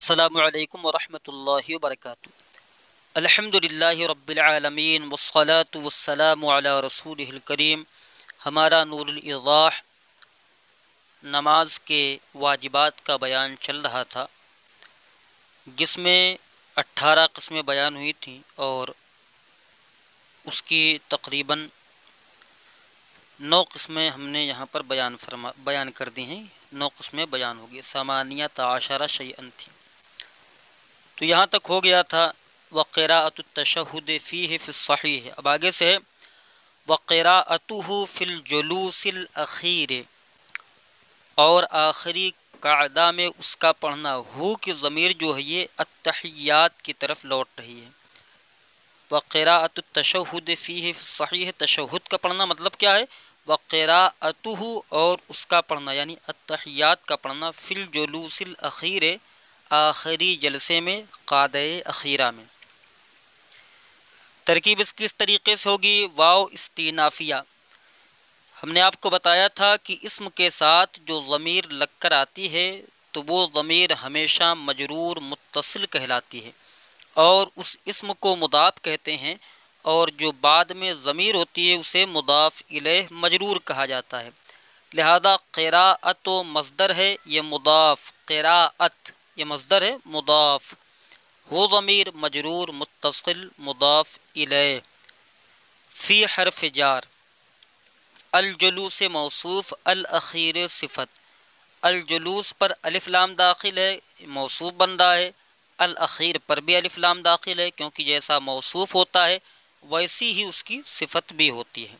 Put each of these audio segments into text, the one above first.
السلام علیکم ورحمۃ اللہ وبرکاتہ۔ الحمدللہ رب العالمین والصلاة والسلام علی رسولہ الکریم۔ ہمارا نور الایضاح نماز کے واجبات کا بیان چل رہا تھا، جس میں 18 قسمیں بیان ہوئی تھیں اور اس کی تقریباً 9 قسمیں ہم نے یہاں پر بیان کر دی ہیں۔ 9 قسمیں بیان ہو گئی، 18 شیئن تھیں۔ تو یہاں تک ہو گیا تھا وقراءۃ التشہد فیہ فی الصحیح۔ اب آگے سے ہے وقراءتہ فی الجلوس الاخیر، اور آخری قاعدہ میں اس کا پڑھنا ہو کی ضمیر جو ہے یہ التحیات کی طرف لوٹ رہی ہے۔ وقراءۃ التشہد فیہ فی الصحیح، تشہد کا پڑھنا مطلب کیا ہے؟ وقراءتہ، اور اس کا پڑھنا یعنی التحیات کا پڑھنا فی الجلوس الاخیر، آخری جلسے میں، قعدہ اخیرہ میں۔ ترکیب اس کی اس طریقے سے ہوگی واو استینافیہ۔ ہم نے آپ کو بتایا تھا کہ اسم کے ساتھ جو ضمیر لگ کر آتی ہے تو وہ ضمیر ہمیشہ مجرور متصل کہلاتی ہے، اور اس اسم کو مضاف کہتے ہیں، اور جو بعد میں ضمیر ہوتی ہے اسے مضاف الیہ مجرور کہا جاتا ہے۔ لہذا قراءت و مصدر ہے، یہ مضاف، قراءت یہ مصدر ہے مضاف، ہو ضمیر مجرور متصل مضاف الیہ۔ فی حرف جار، الجلوس موصوف، الاخیر صفت۔ الجلوس پر الف لام داخل ہے، موصوف بن رہا ہے۔ الاخیر پر بھی الف لام داخل ہے، کیونکہ جیسا موصوف ہوتا ہے ویسی ہی اس کی صفت بھی ہوتی ہے۔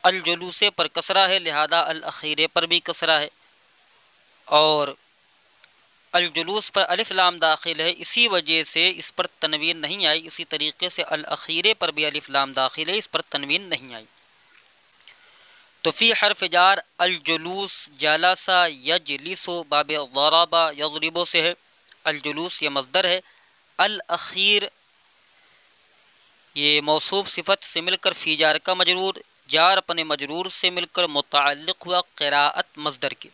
الجلوس پر کسرہ ہے، لہذا الاخیر پر بھی کسرہ ہے، اور الجلوس پر الف لام داخل ہے، اسی وجہ سے اس پر تنوین نہیں آئی۔ اسی طریقے سے الاخیرے پر بھی الف لام داخل ہے، اس پر تنوین نہیں آئی۔ تو فی حرف جار الجلوس، جلسا یجلس، باب ضرب یضرب سے ہے۔ الجلوس یہ مصدر ہے، الاخیر یہ موصوف صفت سے مل کر فی جار کا مجرور، جار اپنے مجرور سے مل کر متعلق ہوا قراءت مصدر کے۔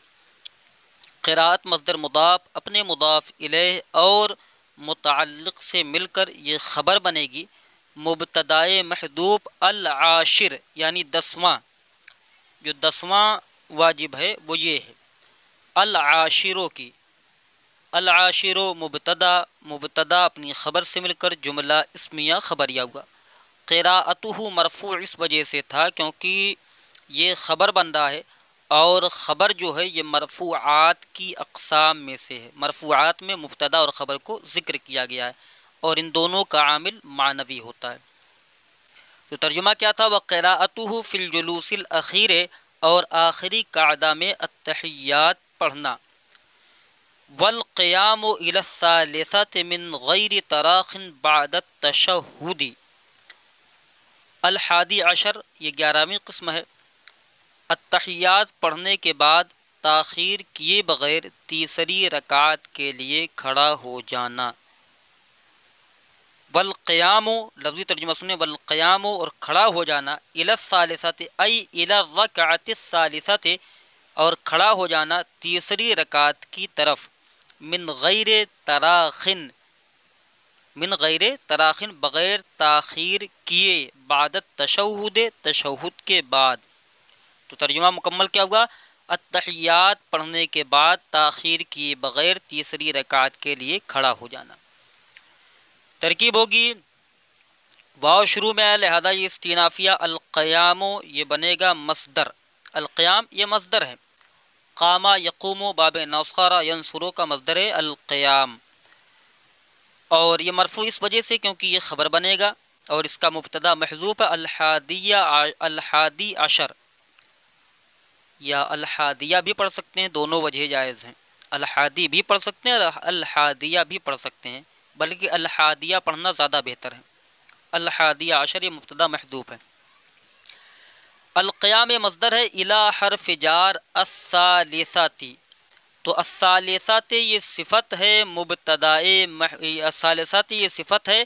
قراءت مصدر مضاف، اپنے مضاف الیہ اور متعلق سے مل کر یہ خبر بنے گی مبتدائے محذوف العاشر، یعنی 10واں، جو 10واں واجب ہے وہ یہ ہے العاشروں کی۔ العاشروں مبتدا، مبتدا اپنی خبر سے مل کر جملہ اسمیہ خبریہ ہوا۔ قراءتہ مرفوع اس وجہ سے تھا کیونکہ یہ خبر بن رہا ہے، اور خبر جو ہے یہ مرفوعات کی اقسام میں سے ہے۔ مرفوعات میں مبتدا اور خبر کو ذکر کیا گیا ہے، اور ان دونوں کا عامل معنوی ہوتا ہے۔ تو ترجمہ کیا تھا؟ وقراءتہ فی الجلوس الاخیر، اور آخری قاعدہ میں التحیات پڑھنا۔ والقیام الی الثالثۃ من غیر تراخ بعد التشہد۔ الحادی عشر یہ 11ویں قسم ہے، التحیات پڑھنے کے بعد تاخیر کیے بغیر تیسری رکعت کے لیے کھڑا ہو جانا۔ والقیام، لفظی ترجمہ سنیں، والقیام اور کھڑا ہو جانا، الی الثالثۃ ای الی الرکعۃ الثالثۃ، اور کھڑا ہو جانا تیسری رکعت کی طرف، من غیر تراخن، من غیر تراخن بغیر تاخیر کیے، بعد التشہد تشہد کے بعد۔ تو ترجمہ مکمل کیا ہوا؟ التحیات پڑھنے کے بعد تاخیر کیے بغیر تیسری رکعت کے لیے کھڑا ہو جانا۔ ترکیب ہوگی واو شروع میں ہے، لہذا یہ استینافیہ القیام یہ بنے گا مصدر۔ القیام یہ مصدر ہے، قام یقوم باب نصر ینصر کا مصدر ہے القیام، اور یہ مرفوع اس وجہ سے کیونکہ یہ خبر بنے گا، اور اس کا مبتدا محذوف ہے الحادی عشر، یا الحادیہ بھی پڑھ سکتے ہیں، دونوں وجہ جائز ہیں۔ الحادی بھی پڑھ سکتے ہیں اور الحادیہ بھی پڑھ سکتے ہیں، بلکہ الحادیہ پڑھنا زیادہ بہتر ہے۔ الحادی عشر یہ مبتدا محذوف ہے۔ القیام مصدر ہے الی حرف جار الثالثۃ، تو الثالثۃ یہ صفت ہے مبتدائے الثالثۃ یہ صفت ہے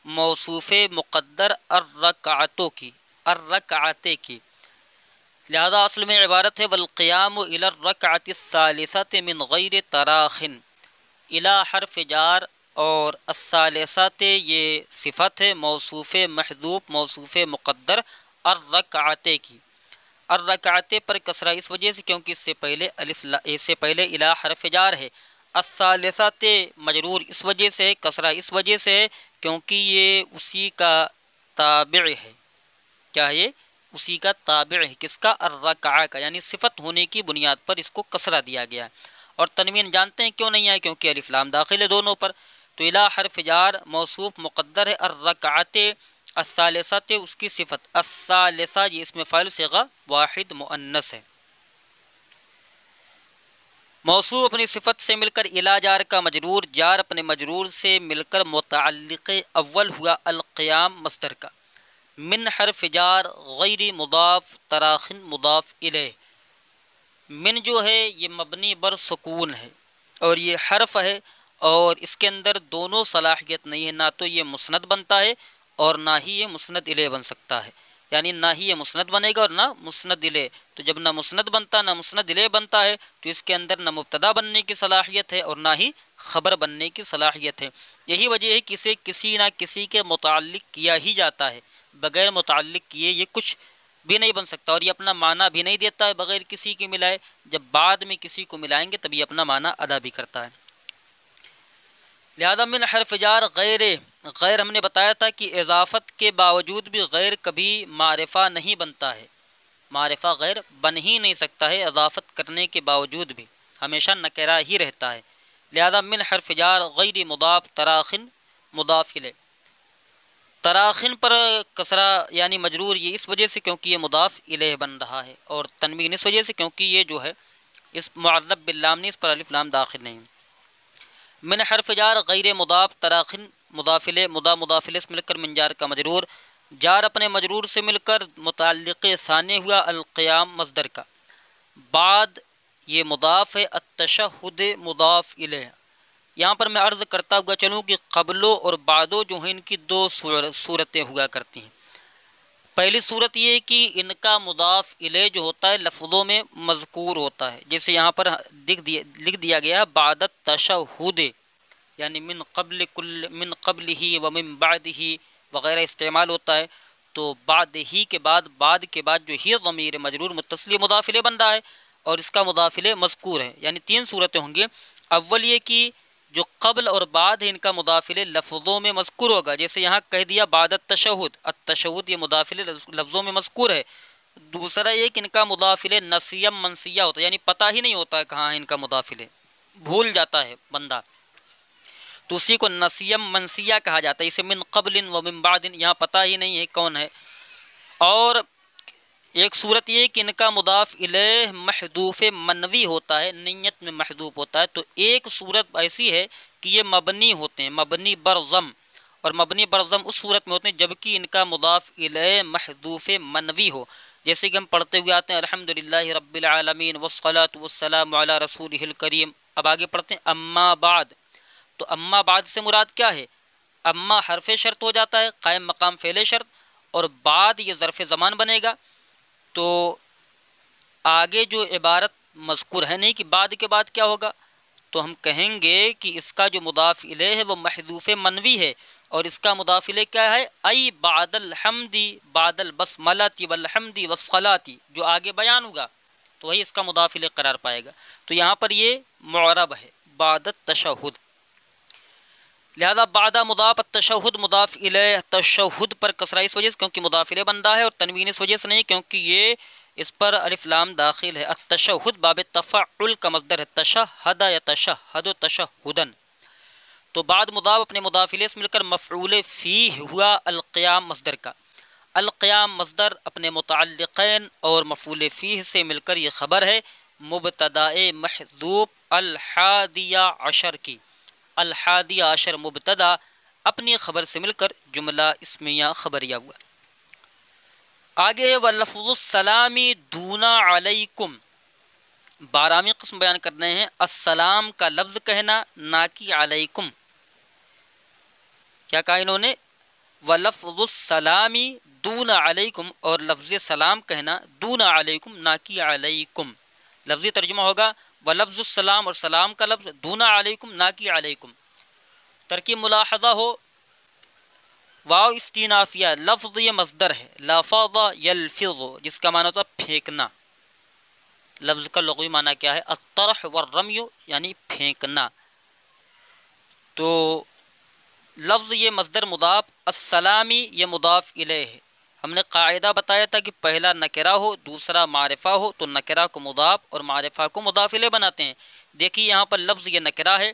موصوف مقدر الرکعتوں کی، الرکعت کی، لہذا اصل میں عبارت ہے والقیام الی الرکعۃ الثالثۃ من غیر تراخ، الا حرف جار اور الثالثات یہ صفت ہے موصوف محذوف موصوف مقدر الرکعتے کی۔ الرکعتے پر کسرہ اس وجہ سے کیونکہ اس سے پہلے الا حرف جار ہے۔ الثالثات مجرور اس وجہ سے ہے، کسرہ اس وجہ سے ہے کیونکہ یہ اسی کا تابع ہے۔ کیا ہے یہ؟ اسی کا تابع ہے، کس کا؟ الرکعہ کا، یعنی صفت ہونے کی بنیاد پر اس کو کسرہ دیا گیا ہے۔ اور تنوین جانتے ہیں کیوں نہیں آئے؟ کیونکہ الف لام داخل ہے دونوں پر۔ تو الا حرف جار موصوف مقدر ہے، الرکعت الثالثات اس کی صفت، الثالثہ یہ اسم فاعل صیغہ واحد مؤنث ہے۔ موصوف اپنی صفت سے مل کر الا جار کا مجرور، جار اپنے مجرور سے مل کر متعلق اول ہوا القیام مصدر کا۔ من حرف جار غیر مضاف تراخن مضاف الیہ، من جو ہے یہ مبنی بر سکون ہے اور یہ حرف ہے اور اس کے اندر دونوں صلاحیت نہیں ہے، نہ تو یہ مسند بنتا ہے اور نہ ہی یہ مسند الیہ بن سکتا ہے، یعنی نہ ہی یہ مسند بنے گا اور نہ مسند الیہ۔ تو جب نہ مسند بنتا نہ مسند الیہ بنتا ہے تو اس کے اندر نہ مبتدا بننے کی صلاحیت ہے اور نہ ہی خبر بننے کی صلاحیت ہے۔ یہی وجہ ہے کہ اسے کسی نہ کسی کے متعلق کیا ہی جاتا ہے، بغیر متعلق کیے یہ کچھ بھی نہیں بن سکتا اور یہ اپنا معنی بھی نہیں دیتا ہے بغیر کسی کے ملائے، جب بعد میں کسی کو ملائیں گے تب یہ اپنا معنی ادا بھی کرتا ہے۔ لہذا من حرف جار غیر ہم نے بتایا تھا کہ اضافت کے باوجود بھی غیر کبھی معرفہ نہیں بنتا ہے، معرفہ غیر بن ہی نہیں سکتا ہے، اضافت کرنے کے باوجود بھی ہمیشہ نکرہ ہی رہتا ہے۔ لہذا من حرف جار غیر مضاف تراخن مضاف الیہ، تراخن پر کسرہ یعنی مجرور یہ اس وجہ سے کیونکہ یہ مضاف الیہ بن رہا ہے، اور تنوین اس وجہ سے کیونکہ یہ جو ہے اس معرب باللام نہیں، اس پر الف لام داخل نہیں۔ من حرف جار غیر مضاف تراخن مضاف الیہ، مضاف الیہ سے مل کر من جار کا مجرور، جار اپنے مجرور سے مل کر متعلق ثانی ہوا القیام مصدر کا، بعد یہ مضاف ہے، التشہد مضاف الیہ۔ یہاں پر میں عرض کرتا ہوا چلوں کہ قبلو اور بعدو جو ہیں ان کی دو صورتیں ہوا کرتی ہیں۔ پہلی صورت یہ ہے کہ ان کا مضاف الیہ جو ہوتا ہے لفظوں میں مذکور ہوتا ہے، جیسے یہاں پر لکھ دیا گیا بعد التشہد، یعنی من قبل ہی و من بعد ہی وغیرہ استعمال ہوتا ہے، تو بعد ہی کے بعد کے بعد جو ہی ضمیر مجرور متصل مضاف الیہ بن رہا ہے اور اس کا مضاف الیہ مذکور ہے، یعنی تین صورتیں ہوں گی۔ اول یہ کہ جو قبل اور بعد ہے ان کا مضاف الیہ لفظوں میں مذکور ہوگا، جیسے یہاں کہہ دیا بعد التشہد، التشہد یہ مضاف الیہ لفظوں میں مذکور ہے۔ دوسرا یہ کہ ان کا مضاف الیہ نسیم منسیہ ہوتا ہے، یعنی پتہ ہی نہیں ہوتا ہے کہاں ہے ان کا مضاف الیہ، بھول جاتا ہے بندہ، تو اسی کو نسیم منسیہ کہا جاتا ہے۔ اسے من قبل و من بعد یہاں پتہ ہی نہیں ہے کون ہے۔ اور ایک صورت یہ کہ ان کا مضاف الیہ محذوف منوی ہوتا ہے، نیت میں محذوف ہوتا ہے، تو ایک صورت ایسی ہے کہ یہ مبنی ہوتے ہیں، مبنی برضم، اور مبنی برضم اس صورت میں ہوتے ہیں جبکہ ان کا مضاف الیہ محذوف منوی ہو، جیسے کہ ہم پڑھتے ہوئے آتے ہیں الحمدللہ رب العالمین والصلاۃ والسلام علی رسولہ الکریم۔ اب آگے پڑھتے ہیں اما بعد، تو اما بعد سے مراد کیا ہے؟ اما حرف شرط ہو جاتا ہے، قائم مقام فعل شرط، اور بعد یہ ظرف زمان بنے گا، تو آگے جو عبارت مذکور ہے نہیں کہ بعد کے بعد کیا ہوگا، تو ہم کہیں گے کہ اس کا جو مضاف الیہ ہے وہ محذوف منوی ہے، اور اس کا مضاف الیہ کیا ہے؟ ای بعد الحمد بعد البسملۃ والحمد والصلاۃ، جو آگے بیان ہوگا تو وہی اس کا مضاف الیہ قرار پائے گا۔ تو یہاں پر یہ معرب ہے بعد التشہد، لہذا بعد مضاف التشہد مضاف الیہ، تشہد پر کسرہ اس وجہ سے کیونکہ مضاف الیہ بندہ ہے، اور تنوین اس وجہ سے نہیں کیونکہ یہ اس پر الف لام داخل ہے۔ التشہد باب تفعل کا مصدر ہے، تشہد یتشہد تشہدن، تو بعد مضاف اپنے مضاف الیہ سے مل کر مفعول فیہ ہوا القیام مصدر کا۔ القیام مصدر اپنے متعلقین اور مفعول فیہ سے مل کر یہ خبر ہے مبتدا محذوف الحادیہ عشر کی، الحادی عشر مبتدا اپنی خبر سے مل کر جملہ اسمیہ خبریہ ہوا۔ آگے وَلَفْظُ السَّلَامِ دُونَ عَلَيْكُمْ، 12ویں قسم بیان کر رہے ہیں، السلام کا لفظ کہنا نہ کہ علیکم۔ کیا کہا انہوں نے؟ وَلَفْظُ السَّلَامِ دُونَ عَلَيْكُمْ، اور لفظ سلام کہنا دون علیکم نہ کہ علیکم، لفظی ترجمہ ہوگا ولفظ السلام، اور سلام کا لفظ دون علیکم، نہ کہ علیکم۔ ترکیب ملاحظہ ہو، واو استینافیہ، لفظ یہ مصدر ہے، لفظ یلفظ جس کا معنی ہوتا ہے پھینکنا۔ لفظ کا لغوی معنی کیا ہے؟ الطرح والرمی، یعنی پھینکنا۔ تو لفظ یہ مصدر مضاف، السلامی یہ مضاف الیہ ہے۔ ہم نے قاعدہ بتایا تھا کہ پہلا نکرہ ہو دوسرا معرفہ ہو تو نکرہ کو مضاف اور معرفہ کو مضاف الیہ بناتے ہیں۔ دیکھیے یہاں پر لفظ یہ نکرہ ہے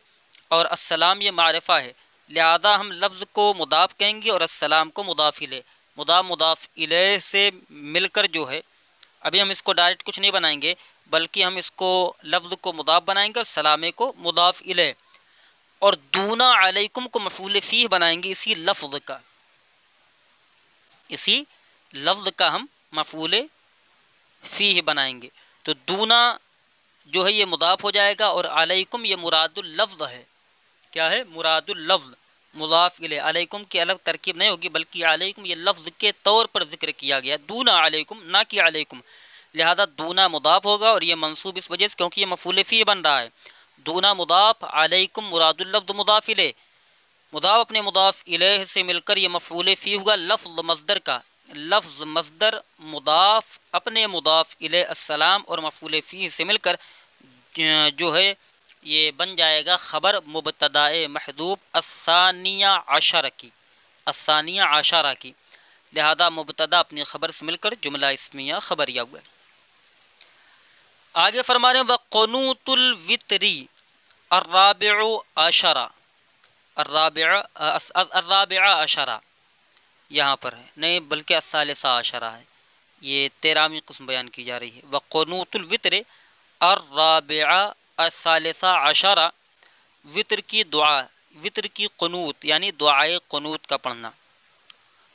اور السلام یہ معرفہ ہے، لہذا ہم لفظ کو مضاف کہیں گے اور السلام کو مضاف الیہ۔ مضاف الیہ سے مل کر جو ہے، ابھی ہم اس کو ڈائریکٹ کچھ نہیں بنائیں گے بلکہ ہم اس کو لفظ کو مضاف بنائیں گے اور سلامے کو مضاف الیہ، اور دونا علیکم کو مفعول فیہ بنائیں گے اسی لفظ کا ہم مفعول فیہ بنائیں گے۔ تو دونا جو ہے یہ مضاف ہو جائے گا اور علیکم یہ مراد اللفظ ہے۔ کیا ہے؟ مراد اللفظ، مضاف الیہ۔ علیکم کی الگ ترکیب نہیں ہوگی بلکہ علیکم یہ لفظ کے طور پر ذکر کیا گیا، دونا علیکم نہ کہ علیکم، لہذا دونا مضاف ہوگا اور یہ منصوب اس وجہ سے کیونکہ یہ مفعول فیہ بن رہا ہے۔ دونا مضاف، علیکم مراد اللفظ مضاف الیہ، مضاف اپنے مضاف الیہ سے مل کر یہ مفعول فیہ ہوگا لفظ مصدر کا۔ لفظ مصدر مضاف اپنے مضاف الیہ السلام اور مفعول فیہ سے مل کر جو ہے یہ بن جائے گا خبر مبتدا محذوف الثانیہ عشرہ کی، لہذا مبتدا اپنی خبر سے مل کر جملہ اسمیہ خبریہ ہوا۔ آگے فرما رہے ہیں وقنوت الوتری الرابع عشرہ، یہاں پر ہے نہیں بلکہ الثالثہ عشرہ ہے، یہ 13ویں قسم بیان کی جا رہی ہے۔ وقنوت الوتر الرابع الثالثہ عشرہ، وطر کی دعا، وطر کی قنوت یعنی دعائے قنوت کا پڑھنا۔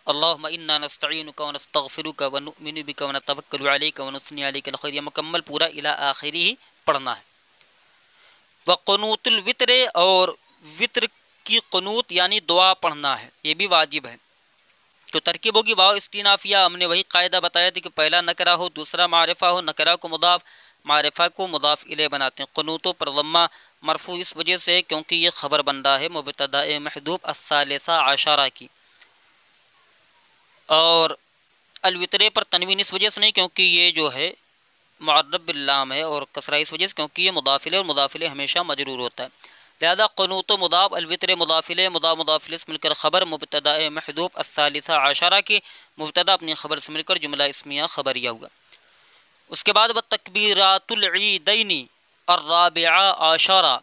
اللہم انا نستعینک ونستغفرک ونؤمن بک ونتوکل علیک ونثنی علیک الخیر، یہ مکمل پورا الی آخری ہی پڑھنا ہے۔ وقنوت الوتر، اور وطر کی قنوت یعنی دعا پڑھنا ہے، یہ بھی واجب ہے۔ تو ترکیب ہوگی واو استینافیہ، ہم نے وہی قاعدہ بتایا تھا کہ پہلا نکرہ ہو دوسرا معرفہ ہو، نکرہ کو مضاف معرفہ کو مضاف الیہ بناتے ہیں۔ قنوتوں پر ضمہ مرفوع اس وجہ سے کیونکہ یہ خبر بن رہا ہے مبتدا محذوف الثالثہ عشرہ کی، اور الوترے پر تنوین اس وجہ سے نہیں کیونکہ یہ جو ہے معرب باللام ہے، اور کسرہ اس وجہ سے کیونکہ یہ مضاف الیہ اور مضاف الیہ ہمیشہ مجرور ہوتا ہے، لہذا قنوت و مضاف، الوتر مضاف الیہ، مضاف الیہ سے مل کر خبر مبتدا محذوف الثالثہ عشرہ کی، مبتدا اپنی خبر سے مل کر جملہ اسمیہ خبریہ ہوگا۔ اس کے بعد وتکبیرات العیدین الرابعہ عشرہ،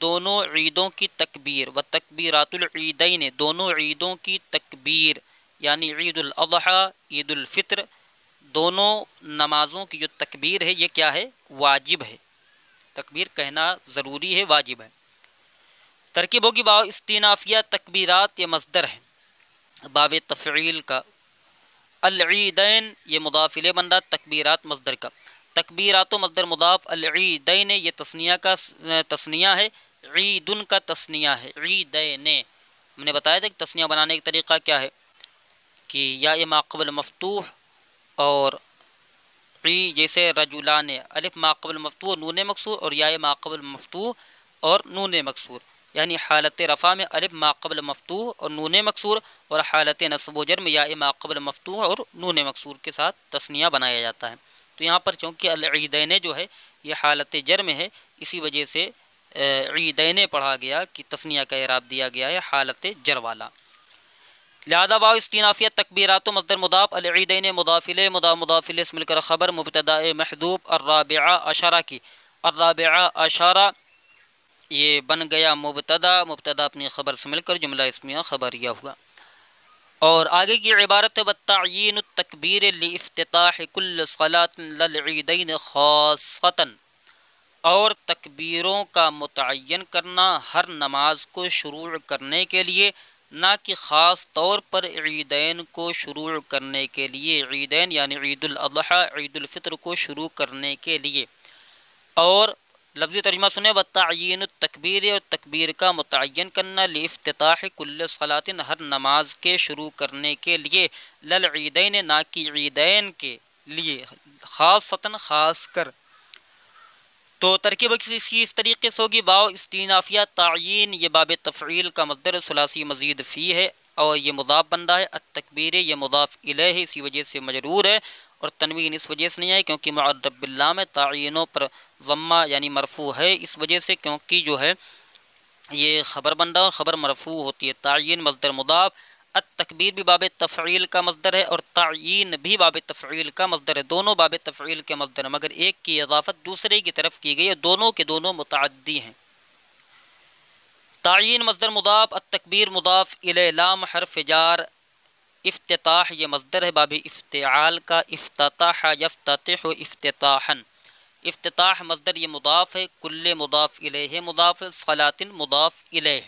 دونوں عیدوں کی تکبیر، وتکبیرات العیدین دونوں عیدوں کی تکبیر، یعنی عید الاضحیٰ عید الفطر، دونوں نمازوں کی جو تکبیر ہے یہ کیا ہے؟ واجب ہے، تکبیر کہنا ضروری ہے، واجب ہے۔ ترکیب ہوگی واو استینافیہ، تکبیرات یہ مصدر ہے باب تفعیل کا، العیدین یہ مضاف الیہ بن رہا، تکبیرات مصدر کا، تکبیرات و مصدر مضاف، العیدین یہ تثنیہ کا تثنیہ ہے، عیدن کا تثنیہ ہے، عیدین ہم نے بتایا تھا کہ تثنیہ بنانے کا طریقہ کیا ہے کہ یا ما قبل مفتوح اور عی جیسے رجلان، الف ما قبل مفتوح نون مکسور، اور یا ما قبل مفتوح اور نون مکسور، یعنی حالت رفع میں الف ما قبل مفتوح اور نون مکسور، اور حالت نصب و جر میں یا ما قبل مفتوح اور نون مکسور کے ساتھ تثنیہ بنایا جاتا ہے۔ تو یہاں پر چونکہ العیدین جو ہے یہ حالت جر میں ہے، اسی وجہ سے عیدین پڑھا گیا کہ تثنیہ کا اعراب دیا گیا ہے حالت جر والا، لہذا واو استینافیہ تکبیرات و مصدر مضاف، العیدین مضاف الیہ، مضاف الیہ سے مل کر خبر مبتدا محذوف الرابعہ عشرہ کی، الرابعہ عشرہ یہ بن گیا مبتدا، مبتدا اپنی خبر سے مل کر جملہ اسمیہ خبریہ ہوا۔ اور آگے کی عبارت ہے وتعیین التکبیر لافتتاح کل صلاۃ للعیدین خاصۃ، اور تکبیروں کا متعین کرنا ہر نماز کو شروع کرنے کے لیے، نہ کہ خاص طور پر عیدین کو شروع کرنے کے لیے، عیدین یعنی عید الاضحیٰ عید الفطر کو شروع کرنے کے لیے۔ اور لفظی ترجمہ سنیں وتعیین التکبیر، اور تکبیر کا متعین کرنا لافتتاح کل صلاۃ ہر نماز کے شروع کرنے کے لیے، للعیدین نہ کہ عیدین کے لیے، خاصۃ خاص کر، تو ترکیب اس کی اس طریقے سے ہوگی: واو استینافیہ تعیین، یہ باب تفعیل کا مصدر ثلاثی مزید فی ہے اور یہ مضاف بن رہا ہے. التکبیر یہ مضاف الیہ ہے، اسی وجہ سے مجرور ہے، اور تنوین اس وجہ سے نہیں آئی کیونکہ معرب باللام ہے. تعینوں پر ضمہ یعنی مرفوع ہے اس وجہ سے کیونکہ جو ہے یہ خبر بن رہا ہے اور خبر مرفوع ہوتی ہے. تعین مصدر مضاف، التکبیر بھی باب تفعیل کا مصدر ہے اور تعیین بھی باب تفعیل کا مصدر ہے، دونوں باب تفعیل کے مصدر ہیں، مگر ایک کی اضافت دوسرے کی طرف کی گئی ہے، دونوں کے دونوں متعدی ہیں. تعیین مصدر مضاف، التکبیر مضاف الیہ، لام حرف جار، افتتاح یہ مصدر ہے باب افتعال کا، افتتاح یفتتح افتتاحا، افتتاح مصدر یہ مضاف ہے، کل مضاف الیہ مضاف، صلاۃ مضاف الیہ.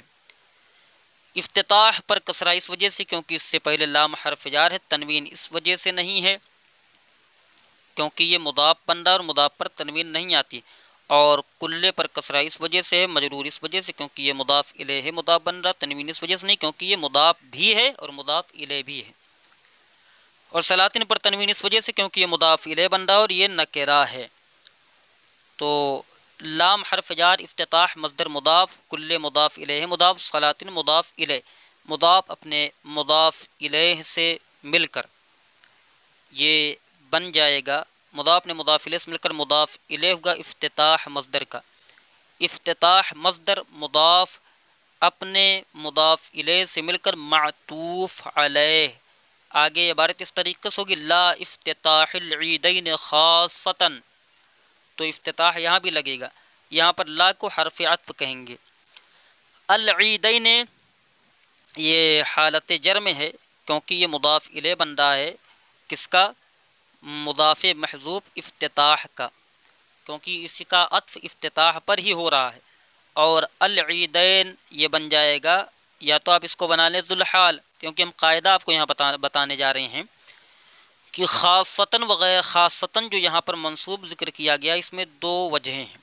افتتاح پر کسرہ اس وجہ سے کیونکہ اس سے پہلے لام حرف جار ہے، تنوین اس وجہ سے نہیں ہے کیونکہ یہ مضاف بن رہا اور مضاف پر تنوین نہیں آتی، اور کلے پر کسرہ اس وجہ سے ہے، مجرور اس وجہ سے کیونکہ یہ مضاف الیہ مضاف بن رہا، تنوین اس وجہ سے نہیں کیونکہ یہ مضاف بھی ہے اور مضاف الیہ بھی ہے، اور صلاطن پر تنوین اس وجہ سے کیونکہ یہ مضاف الیہ بن رہا اور یہ نکرہ ہے. تو لام حرف جار، افتتاح مصدر مضاف، کل مضاف الیہ مضاف، صلاطن مضاف الیہ، مضاف اپنے مضاف الیہ سے مل کر یہ بن جائے گا، مضاف نے مضاف الیہ سے مل کر مضاف الیہ ہوگا افتتاح مصدر کا. افتتاح مصدر مضاف اپنے مضاف الیہ سے مل کر معطوف علیہ. آگے عبارت اس طریقے سے ہوگی: لا افتتاح العیدین خاصتاً، تو افتتاح یہاں بھی لگے گا، یہاں پر لا کو حرف عطف کہیں گے. العیدین یہ حالت جر میں ہے کیونکہ یہ مضاف الیہ بن رہا ہے، کس کا؟ مضاف محذوف افتتاح کا، کیونکہ اس کا عطف افتتاح پر ہی ہو رہا ہے. اور العیدین یہ بن جائے گا، یا تو آپ اس کو بنا لیں ذوالحال، کیونکہ ہم قاعدہ آپ کو یہاں بتانے جا رہے ہیں کہ خاصتاً وغیر خاصتاً جو یہاں پر منصوب ذکر کیا گیا اس میں دو وجہیں ہیں.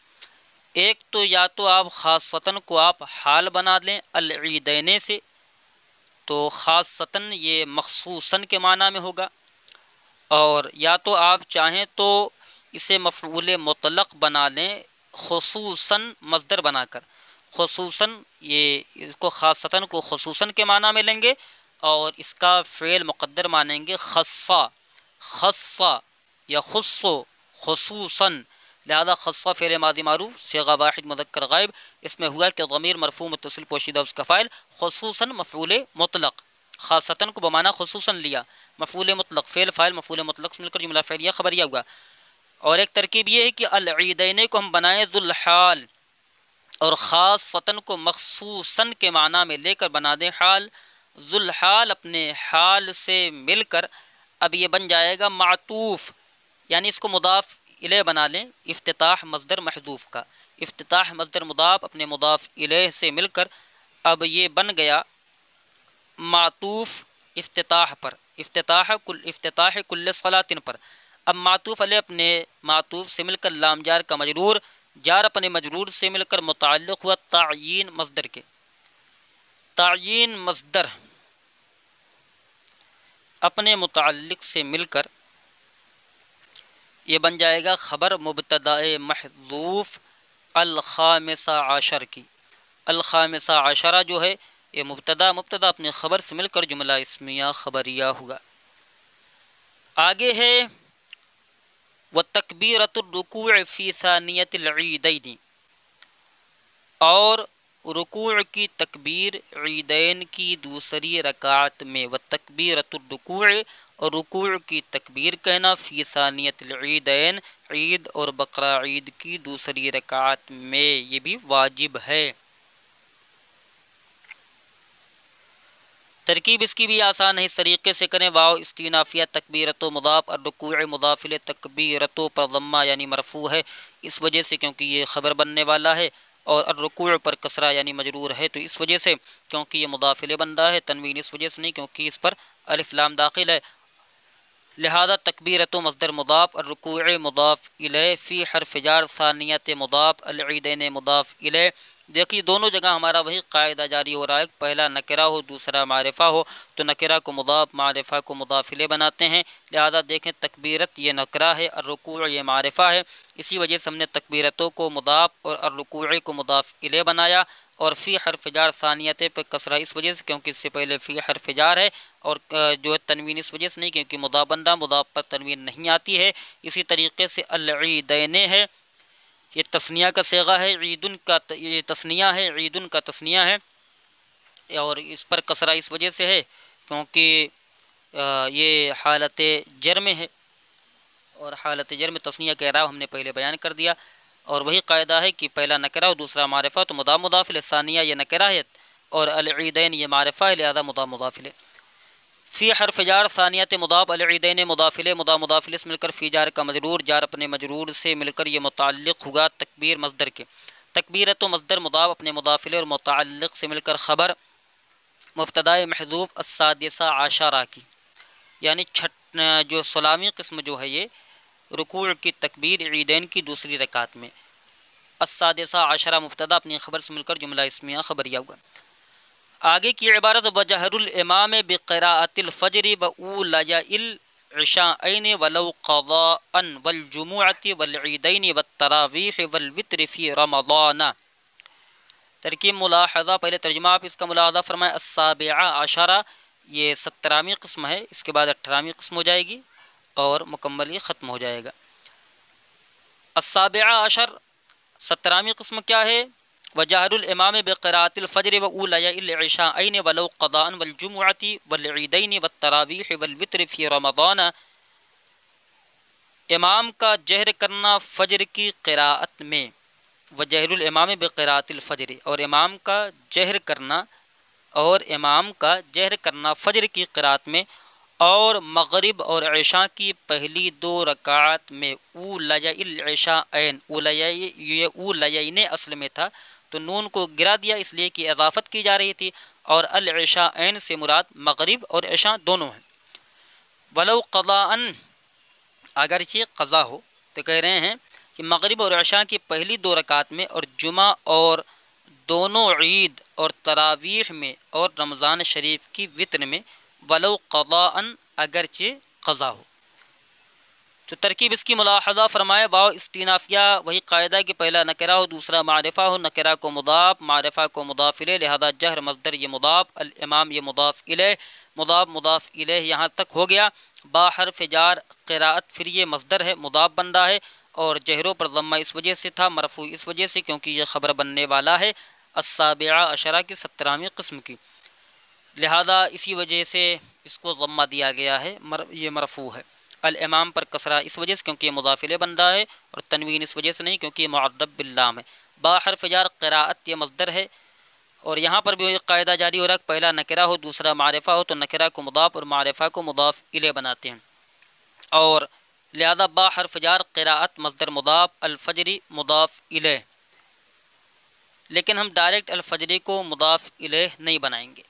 ایک تو یا تو آپ خاصتاً کو آپ حال بنا لیں العیدین سے، تو خاصتاً یہ مخصوصاً کے معنی میں ہوگا، اور یا تو آپ چاہیں تو اسے مفعول مطلق بنا لیں خصوصاً مصدر بنا کر. خصوصاً یہ اس کو خاصتاً کو خصوصاً کے معنی میں لیں گے اور اس کا فعل مقدر مانیں گے خصّا، خصّا یا خصو خصوصاً، لہذا خصّا فعل ماضی معروف صیغہ واحد مذکر غائب، اس میں ہوا کہ ضمیر مرفوع متصل پوشیدہ اس کا فاعل، خصوصاً مفعول مطلق، خاصتاً کو بمعنی خصوصاً لیا، مفعول مطلق فعل فاعل مفعول مطلق سے مل کر جملہ فعلیہ خبریہ ہوا. اور ایک ترکیب یہ ہے کہ العیدین کو ہم بنائیں ذوالحال اور خاصتاً کو مخصوصاً کے معنی میں لے کر بنا دیں حال. ذوالحال اپنے حال سے مل کر اب یہ بن جائے گا معطوف، یعنی اس کو مضاف الیہ بنا لیں افتتاح مصدر محذوف کا. افتتاح مصدر مضاف اپنے مضاف الیہ سے مل کر اب یہ بن گیا معطوف افتتاح پر، افتتاح کل صلاطن پر. اب معطوف علیہ اپنے معطوف سے مل کر لام جار کا مجرور، جار اپنے مجرور سے مل کر متعلق ہوا تعیین مصدر کے. تعیین مصدر اپنے متعلق سے مل کر یہ بن جائے گا خبر مبتدا محذوف الخامسہ عشر کی. الخامسہ عشرہ جو ہے یہ مبتدا اپنے خبر سے مل کر جملہ اسمیہ خبریہ ہوگا. آگے ہے وتکبیرۃ الرکوع فی ثانیۃ العیدین، اور رکوع کی تکبیر عیدین کی دوسری رکعت میں. وتکبیرۃ الرکوع، اور رکوع کی تکبیر کہنا فی ثانیۃ العیدین عید اور بقرہ عید کی دوسری رکعت میں، یہ بھی واجب ہے. ترکیب اس کی بھی آسان ہے، اس طریقے سے کریں: واو استینافیہ تکبیرت و مضاف، الرکوع مضاف الیہ تکبیرت پر ضمہ یعنی مرفوع ہے اس وجہ سے کیونکہ یہ خبر بننے والا ہے، اور الرکوع پر کسرہ یعنی مجرور ہے تو اس وجہ سے کیونکہ یہ مضاف الیہ بن رہا ہے، تنوین اس وجہ سے نہیں کیونکہ اس پر الف لام داخل ہے. لہذا تکبیرت و مصدر مضاف، الرکوع مضاف الیہ، فی حرف جار ثانیت مضاف، العیدین مضاف الیہ۔ دیکھیے دونوں جگہ ہمارا وہی قاعدہ جاری ہو رہا ہے، پہلا نکرہ ہو دوسرا معرفہ ہو تو نکرہ کو مضاف معرفہ کو مضاف الیہ بناتے ہیں۔ لہذا دیکھیں تکبیرت یہ نکرہ ہے، الرکوع یہ معرفہ ہے، اسی وجہ سے ہم نے تکبیرتوں کو مضاف اور الرکوع کو مضاف الیہ بنایا۔ اور فی حرف جار ثانیت پہ کسرہ اس وجہ سے کیونکہ اس سے پہلے فی حرف جار ہے، اور جو ہے تنوین اس وجہ سے نہیں کیونکہ مضاف بندہ مضاف پر تنوین نہیں آتی ہے۔ اسی طریقے سے العیدین ہے، یہ تثنیہ کا صیغہ ہے، عیدن کا یہ تثنیہ ہے، عیدن کا تثنیہ ہے، اور اس پر کسرہ اس وجہ سے ہے کیونکہ یہ حالت جرم ہے، اور حالت جرم تثنیہ کا اعراب ہم نے پہلے بیان کر دیا۔ اور وہی قاعدہ ہے کہ پہلا نکرہ اور دوسرا معرفہ تو مضاف مضاف الیہ، ثانیہ یہ نکرہ ہے اور العیدین یہ معرفہ ہے، لہذا مضاف مضاف الیہ۔ فی حرف جار ثانیت مضاف، العیدین مضاف الیہ، مضاف مضاف الیہ سے مل کر فی جار کا مجرور، جار اپنے مجرور سے مل کر یہ متعلق ہوگا تکبیر مصدر کے۔ تکبیرت و مصدر مضاف اپنے مضاف الیہ اور متعلق سے مل کر خبر مبتدائے محذوف السادسہ عشرہ کی، یعنی جو سلامی قسم جو ہے یہ رکوع کی تکبیر عیدین کی دوسری رکعت میں، السادسہ عشرہ مبتدا اپنی خبر سے مل کر جملہ اسمیہ خبریہ ہوگا۔ آگے کی عبارت وجہر الامام بقراءۃ الفجر وأولیاء العشاءین ولو قضاء والجمعۃ والعیدین والتراویح والوتر فی رمضان۔ ترکیب ملاحظہ، پہلے ترجمہ آپ اس کا ملاحظہ فرمائیں۔ السابعہ عشرہ یہ 17ویں قسم ہے، اس کے بعد 18ویں قسم ہو جائے گی اور مکمل یہ ختم ہو جائے گا۔ السابعہ عشر 17ویں قسم کیا ہے؟ وجہر الامام بقراءۃ الفجر وأولیاء العشاءین ولو قضاء والجمعۃ والعیدین والتراویح والوتر فی رمضان۔ امام کا جہر کرنا فجر کی قراءت میں، وجہر الامام بقراءۃ الفجر، اور امام کا جہر کرنا فجر کی قراءت میں، اور مغرب اور عشاء کی پہلی 2 رکعات میں، اولیاء العشاءین، یہ اولیین اصل میں تھا تو نون کو گرا دیا اس لیے کہ اضافت کی جا رہی تھی، اور العشاءین سے مراد مغرب اور عشاء دونوں ہیں۔ ولو قضاء، اگرچہ قضا ہو، تو کہہ رہے ہیں کہ مغرب اور عشاء کی پہلی 2 رکعت میں، اور جمعہ اور دونوں عید اور تراویح میں، اور رمضان شریف کی وتر میں، ولو قضاء اگرچہ قضا ہو۔ تو ترکیب اس کی ملاحظہ فرمائے، واو استینافیہ، وہی قاعدہ کہ پہلا نکرہ ہو دوسرا معرفہ ہو، نکرہ کو مضاف معرفہ کو مضاف الیہ، لہذا جہر مصدر یہ مضاف، الامام یہ مضاف الیہ، مضاف مضاف الیہ یہاں تک ہو گیا۔ با حرف جار قراءت پھر یہ مصدر ہے، مضاف بندہ ہے، اور جہروں پر ضمہ اس وجہ سے تھا، مرفوع اس وجہ سے کیونکہ یہ خبر بننے والا ہے السابعہ عشرہ کی 17ویں قسم کی، لہذا اسی وجہ سے اس کو ضمہ دیا گیا ہے، یہ مرفوع ہے۔ الامام پر کسرہ اس وجہ سے کیونکہ یہ مضاف الیہ بندہ ہے، اور تنوین اس وجہ سے نہیں کیونکہ یہ معرب باللام ہے۔ با حرف جار قراءت یہ مصدر ہے، اور یہاں پر بھی قاعدہ جاری ہو رہا ہے کہ پہلا نکرہ ہو دوسرا معرفہ ہو تو نکرہ کو مضاف اور معرفہ کو مضاف الیہ بناتے ہیں، اور لہذا با حرف جار قراءت مصدر مضاف، الفجری مضاف الیہ، لیکن ہم ڈائریکٹ الفجری کو مضاف الیہ نہیں بنائیں گے،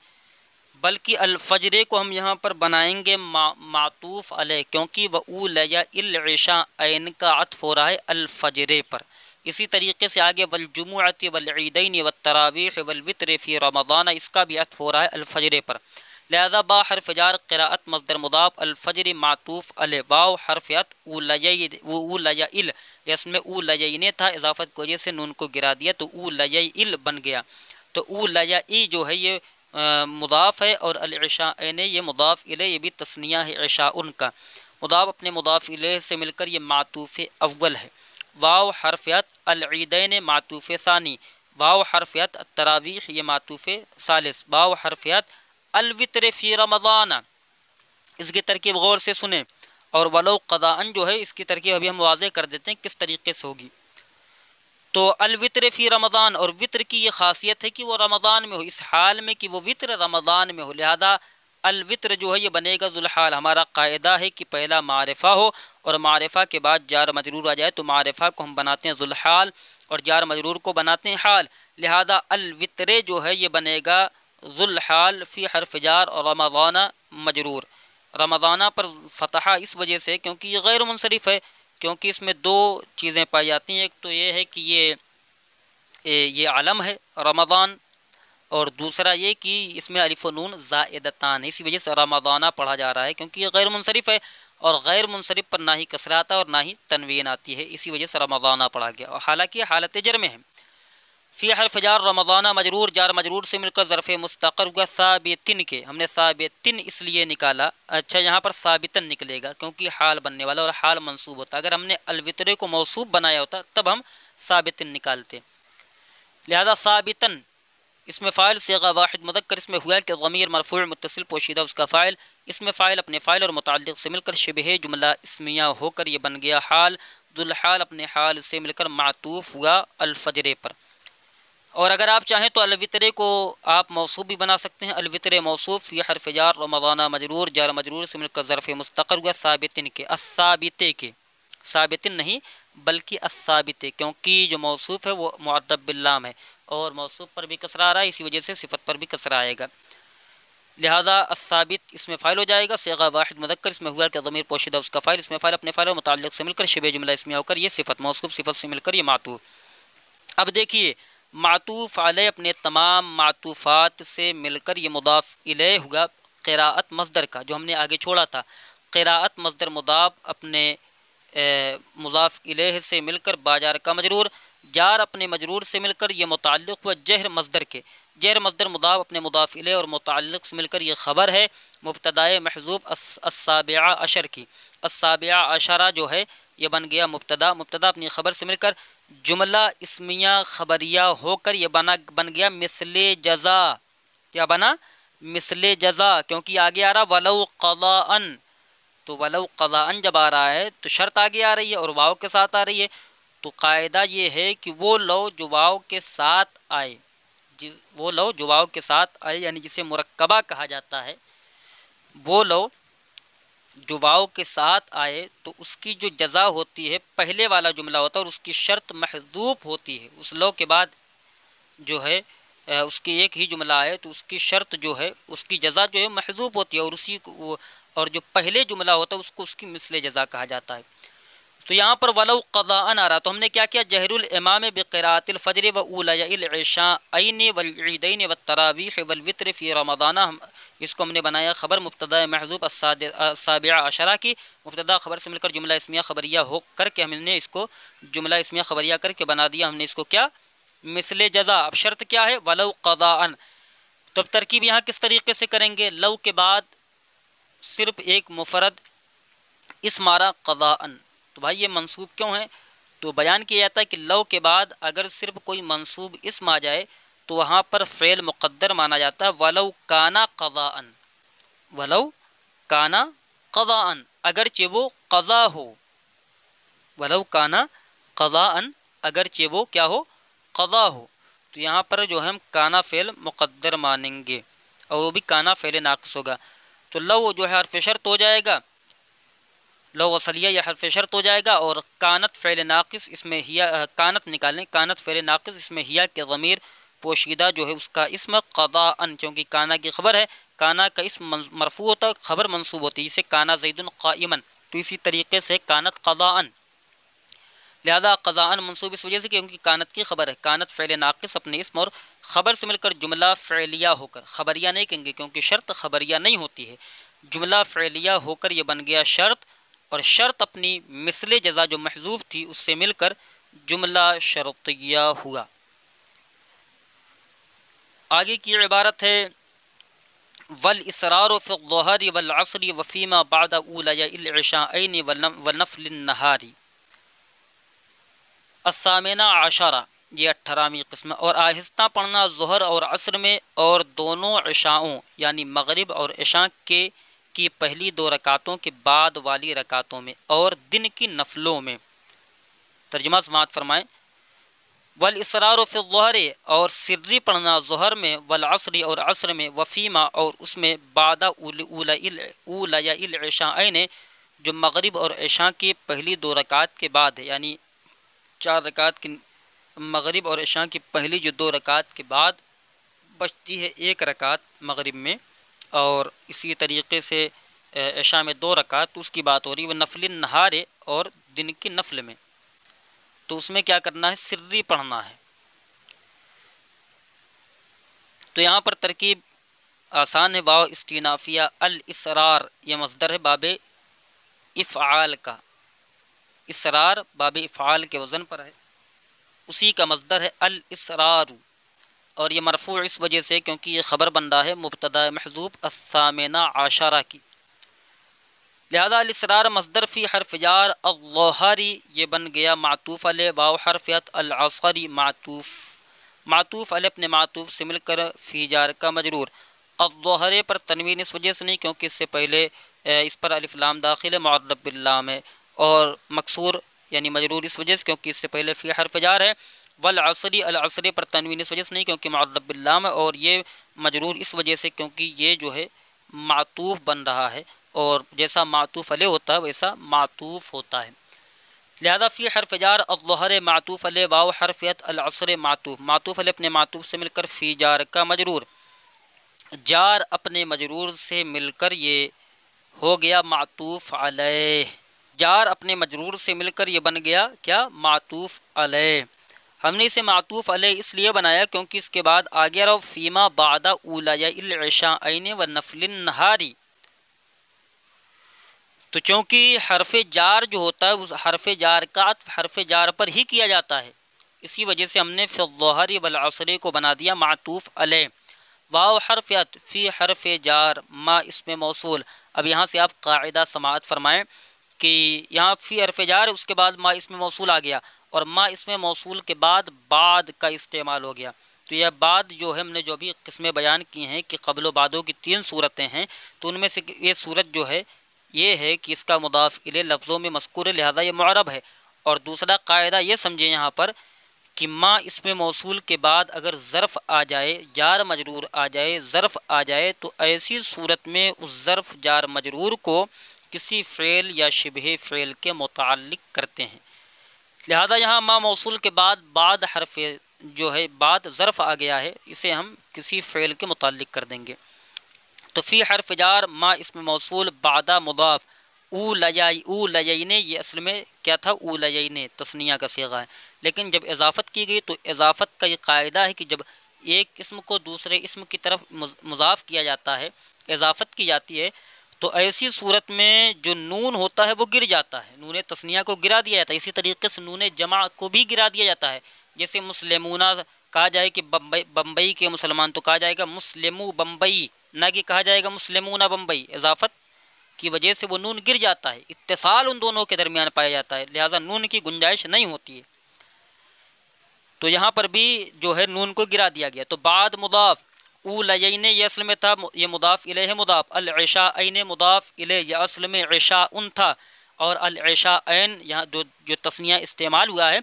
بلکہ الفجر کو ہم یہاں پر بنائیں گے معطوف علیہ، کیونکہ وَأُولَيَ الْعِشَاءَيْن کا عطف ہو رہا ہے الفجر پر۔ اسی طریقے سے آگے والجمعۃ والعیدین والتراویح والوتر فی رمضان، اس کا بھی عطف ہو رہا ہے الفجر پر، لہذا با حرف جار قراءت مصدر مضاف، الفجر معطوف علیہ، واو حرف عطف اولیاء ال، اس میں اولیین تھا، اضافت کی وجہ سے نون کو گرا دیا تو اولیاء بن گیا، تو اولیاء جو ہے یہ مضاف ہے، اور العشاءین یہ مضاف الیہ، یہ بھی تثنیہ ہے عشاء ان کا، مضاف اپنے مضاف الیہ سے مل کر یہ معطوف اول ہے۔ واو حرف عطف العیدین معطوف ثانی، واو حرف عطف التراویح یہ معطوف ثالث، واو حرف عطف الوتر فی رمضان، اس کی ترکیب غور سے سنیں، اور ولو قضاء جو ہے اس کی ترکیب ابھی ہم واضح کر دیتے ہیں کس طریقے سے ہوگی۔ تو الوتر فی رمضان، اور وطر کی یہ خاصیت ہے کہ وہ رمضان میں ہو، اس حال میں کہ وہ وطر رمضان میں ہو، لہذا الوتر جو ہے یہ بنے گا ذوالحال۔ ہمارا قاعدہ ہے کہ پہلا معرفہ ہو اور معرفہ کے بعد جار مجرور آ جائے تو معرفہ کو ہم بناتے ہیں ذوالحال اور جار مجرور کو بناتے ہیں حال، لہذا الوتر جو ہے یہ بنے گا ذوالحال فی حرف جار اور رمضان مجرور، رمضانہ پر فتح اس وجہ سے کیونکہ یہ غیر منصرف ہے، کیونکہ اس میں دو چیزیں پائی جاتی ہیں، ایک تو یہ ہے کہ یہ علم ہے رمضان، اور دوسرا یہ کہ اس میں الف و نون زائدتان ہے، اسی وجہ سے رمضانہ پڑھا جا رہا ہے کیونکہ یہ غیر منصرف ہے، اور غیر منصرف پر نہ ہی کسرہ آتا ہے اور نہ ہی تنوین آتی ہے، اسی وجہ سے رمضانہ پڑھا گیا، اور حالانکہ حالت جر میں ہے۔ فی حرف جار رمضانہ مجرور، جار مجرور سے مل کر ظرف مستقر ہوا ثابتن کے، ہم نے ثابتن اس لیے نکالا، اچھا یہاں پر ثابتن نکلے گا کیونکہ حال بننے والا اور حال منصوب ہوتا، اگر ہم نے الوترے کو موصوب بنایا ہوتا تب ہم ثابتن نکالتے، لہذا ثابتن اس میں فاعل صیغہ واحد مذکر اس میں ہوا کہ ضمیر مرفوع متصل پوشیدہ اس کا فاعل، اس میں فاعل اپنے فاعل اور متعلق سے مل کر شبہ جملہ اسمیہ ہو کر یہ بن گیا حال، ذوالحال اپنے حال سے مل کر معطوف ہوا الفجر پر، اور اگر آپ چاہیں تو الوترے کو آپ موصوف بھی بنا سکتے ہیں، الوتر موصوف فی حرف جار رمضانہ مجرور، جار مجرور سے مل کر ظرف مستقر ہوا ثابتن کے، الثابتے کے، ثابتن نہیں بلکہ الثابتے، کیونکہ جو موصوف ہے وہ معرب باللام ہے اور موصوف پر بھی کسرہ آ رہا ہے، اسی وجہ سے صفت پر بھی کسرہ آئے گا، لہذا الثابت اس میں فاعل ہو جائے گا، صیغہ واحد مذکر اس میں ہوا کہ ضمیر پوشیدہ اس کا فاعل، اس میں فاعل اپنے فاعل اور متعلق سے مل کر شبہ جملہ اسمیہ ہو کر یہ صفت، موصوف صفت سے مل کر یہ معطوف۔ اب دیکھیے معطوف علیہ اپنے تمام معطوفات سے مل کر یہ مضاف الیہ ہوا قراءت مصدر کا، جو ہم نے آگے چھوڑا تھا، قراءت مصدر مضاف اپنے مضاف الیہ سے مل کر باجار کا مجرور، جار اپنے مجرور سے مل کر یہ متعلق ہوا جہر مصدر کے، جہر مصدر مضاف اپنے مضاف الیہ اور متعلق سے مل کر یہ خبر ہے مبتدائے محذوف السابعہ عشر کی، السابعہ عشرہ جو ہے یہ بن گیا مبتدا، مبتدا اپنی خبر سے مل کر جملہ اسمیہ خبریہ ہو کر یہ بن گیا مثل جزا، کیا بنا مثل جزا، کیونکہ آگے آ رہا ولو قضاءن، تو ولو قضاءن جب آ رہا ہے تو شرط آگے آ رہی ہے اور واو کے ساتھ آ رہی ہے، تو قاعدہ یہ ہے کہ وہ لو جو واو کے ساتھ آئے، وہ لو جو واو کے ساتھ آئے یعنی جسے مرکبہ کہا جاتا ہے، وہ لو جو واو کے ساتھ آئے تو اس کی جو جزا ہوتی ہے پہلے والا جملہ ہوتا ہے اور اس کی شرط محذوف ہوتی ہے، اس لو کے بعد جو ہے اس کی ایک ہی جملہ آئے تو اس کی شرط جو ہے اس کی جزا جو ہے محذوف ہوتی ہے، اور اسی کو اور جو پہلے جملہ ہوتا ہے اس کو اس کی مثل جزا کہا جاتا ہے۔ تو یہاں پر ولو قضاءن آ رہا تو ہم نے کیا کیا، جہر الامام بقراءۃ الفجر و اولیاء العشاءین والعیدین والتراویح والوتر فی رمضان، اس کو ہم نے بنایا خبر مبتدا محذوف السابعہ عشرہ کی، مبتدا خبر سے مل کر جملہ اسمیہ خبریہ ہو کر کے ہم نے اس کو جملہ اسمیہ خبریہ کر کے بنا دیا، ہم نے اس کو کیا مثل جزا۔ اب شرط کیا ہے ولو قضاءن، تو اب ترکیب یہاں کس طریقے سے کریں گے، لو کے بعد صرف ایک مفرد اسم آ رہا قضاءن، تو بھائی یہ منصوب کیوں ہے، تو بیان کیا جاتا ہے کہ لو کے بعد اگر صرف کوئی منصوب اسم آ جائے تو وہاں پر فعل مقدر مانا جاتا ہے، ولو کانا قضاءن، ولو کانا قضاءن اگرچہ وہ قضا ہو، ولو کانا قضاءن اگرچہ وہ کیا ہو قضا ہو، تو یہاں پر جو ہم کانا فعل مقدر مانیں گے اور وہ بھی کانا فعل ناقص ہوگا، تو لو جو ہے حرف شرط ہو جائے گا، لو وصلیہ یا حرف شرط ہو جائے گا، اور کانت فعل ناقص اس میں ہیا، کانت نکالیں، کانت فعل ناقص اس میں ہیا کے ضمیر پوشیدہ جو ہے اس کا اسم قضاءن، چونکہ کانا کی خبر ہے، کانا کا اسم مرفوع ہوتا ہے، خبر منصوب ہوتی ہے، جسے کانا زید قائما، تو اسی طریقے سے کانت قضاءن، لہذا قضاءن منصوب اس وجہ سے کیونکہ کانت کی خبر ہے، کانت فعل ناقص اپنے اسم اور خبر سے مل کر جملہ فعلیہ ہو کر، خبریہ نہیں کہیں گے کیونکہ شرط خبریہ نہیں ہوتی ہے، جملہ فعلیہ ہو کر یہ بن گیا شرط، اور شرط اپنی مثل جزا جو محذوف تھی اس سے مل کر جملہ شرطیہ ہوا۔ آگے کی عبارت ہے والاسرار فی الظہر والعصر وفیما بعد اولیاء العشاءین ونفل النہار، الثامنہ عشرہ یہ 18ویں قسم، اور آہستہ پڑھنا ظہر اور عصر میں اور دونوں عشاؤں یعنی مغرب اور عشاء کی پہلی 2 رکعتوں کے بعد والی رکعتوں میں اور دن کی نفلوں میں۔ ترجمہ سماعت فرمائیں، والاسرار فی الظہر اور سری پڑھنا ظہر میں، والعصر اور عصر میں، وفیما اور اس میں، بعد اولیاء العشاءین جو مغرب اور عشاء کی پہلی 2 رکعت کے بعد ہے، یعنی 4 رکعت کی مغرب اور عشاء کی پہلی جو 2 رکعت کے بعد بچتی ہے 1 رکعت مغرب میں، اور اسی طریقے سے عشاء میں 2 رکعت، تو اس کی بات ہو رہی ہے، وہ نفل نہار اور دن کی نفل میں، تو اس میں کیا کرنا ہے، سری پڑھنا ہے۔ تو یہاں پر ترکیب آسان ہے، واو استینافیہ، الاسرار یہ مصدر ہے باب افعال کا، اسرار باب افعال کے وزن پر ہے، اسی کا مصدر ہے الاسرار، اور یہ مرفوع اس وجہ سے کیونکہ یہ خبر بن رہا ہے مبتدا محذوف الثامنہ عشرہ کی، لہذا الاسرار مصدر فی حرف جار الظاہری یہ بن گیا معطوف علیہ، واو حرفیت العصری معطوف علیہ اپنے معطوف سے مل کر فی جار کا مجرور، الظاہرے پر تنوین اس وجہ سے نہیں کیونکہ اس سے پہلے اس پر الف لام داخل ہے، معرب باللام ہے، اور مکسور یعنی مجرور اس وجہ سے کیونکہ اس سے پہلے فی حرف جار ہے، والعصری العصری پر تنوین اس وجہ سے نہیں کیونکہ معرب باللام ہے، اور یہ مجرور اس وجہ سے کیونکہ یہ جو ہے معطوف بن رہا ہے، اور جیسا معطوف علیہ ہوتا ہے ویسا معطوف ہوتا ہے، لہذا فی حرف جار الظہر معطوف علیہ، واو حرفیت العصر معطوف علیہ اپنے معطوف سے مل کر فی جار کا مجرور، جار اپنے مجرور سے مل کر یہ ہو گیا معطوف علیہ، جار اپنے مجرور سے مل کر یہ بن گیا کیا، معطوف علیہ۔ ہم نے اسے معطوف علیہ اس لیے بنایا کیونکہ اس کے بعد آگے رہو فیما بعد اولیاء العشاءین و نفل النہاری، تو چونکہ حرف جار جو ہوتا ہے اس حرف جار کا عطف حرف جار پر ہی کیا جاتا ہے، اسی وجہ سے ہم نے فی الظہر والعصر کو بنا دیا معطوف علیہ، واو حرفیت فی حرف جار ما اسم موصول، اب یہاں سے آپ قاعدہ سماعت فرمائیں کہ یہاں فی حرف جار اس کے بعد ما اسم موصول آ گیا، اور ما اسم موصول کے بعد بعد کا استعمال ہو گیا، تو یہ بعد جو ہے ہم نے جو بھی قسمیں بیان کی ہیں کہ قبل و بعدوں کی 3 صورتیں ہیں، تو ان میں سے یہ صورت جو ہے یہ ہے کہ اس کا مضاف الیہ لفظوں میں مذکور ہے لہذا یہ معرب ہے، اور دوسرا قاعدہ یہ سمجھیں یہاں پر کہ ما اسم موصول کے بعد اگر ظرف آ جائے، جار مجرور آ جائے، ظرف آ جائے، تو ایسی صورت میں اس ظرف جار مجرور کو کسی فعل یا شبہ فعل کے متعلق کرتے ہیں، لہذا یہاں ما موصول کے بعد حرف جو ہے بعد ظرف آ گیا ہے، اسے ہم کسی فعل کے متعلق کر دیں گے، تو فی حرف جار ما اسم موصول بعد مضاف اولیین، یہ اصل میں کیا تھا، اولیین تثنیہ کا صیغہ ہے، لیکن جب اضافت کی گئی تو اضافت کا یہ قاعدہ ہے کہ جب ایک اسم کو دوسرے اسم کی طرف مضاف کیا جاتا ہے، اضافت کی جاتی ہے، تو ایسی صورت میں جو نون ہوتا ہے وہ گر جاتا ہے، نون تثنیہ کو گرا دیا جاتا ہے، اسی طریقے سے نون جمع کو بھی گرا دیا جاتا ہے، جیسے مسلمونہ کہا جائے کہ بمبئی کے مسلمان تو کہا جائے گا مسلمو بمبئی، نہ کہ کہا جائے گا مسلمون بمبئی، اضافت کی وجہ سے وہ نون گر جاتا ہے، اتصال ان دونوں کے درمیان پایا جاتا ہے، لہذا نون کی گنجائش نہیں ہوتی ہے، تو یہاں پر بھی جو ہے نون کو گرا دیا گیا، تو بعد مضاف اولیین یہ اصل میں تھا، یہ مضاف الیہ مضاف، العشاءین مضاف الیہ یہ اصل میں عشاء تھا، اور العشاءین یہاں جو تثنیہ استعمال ہوا ہے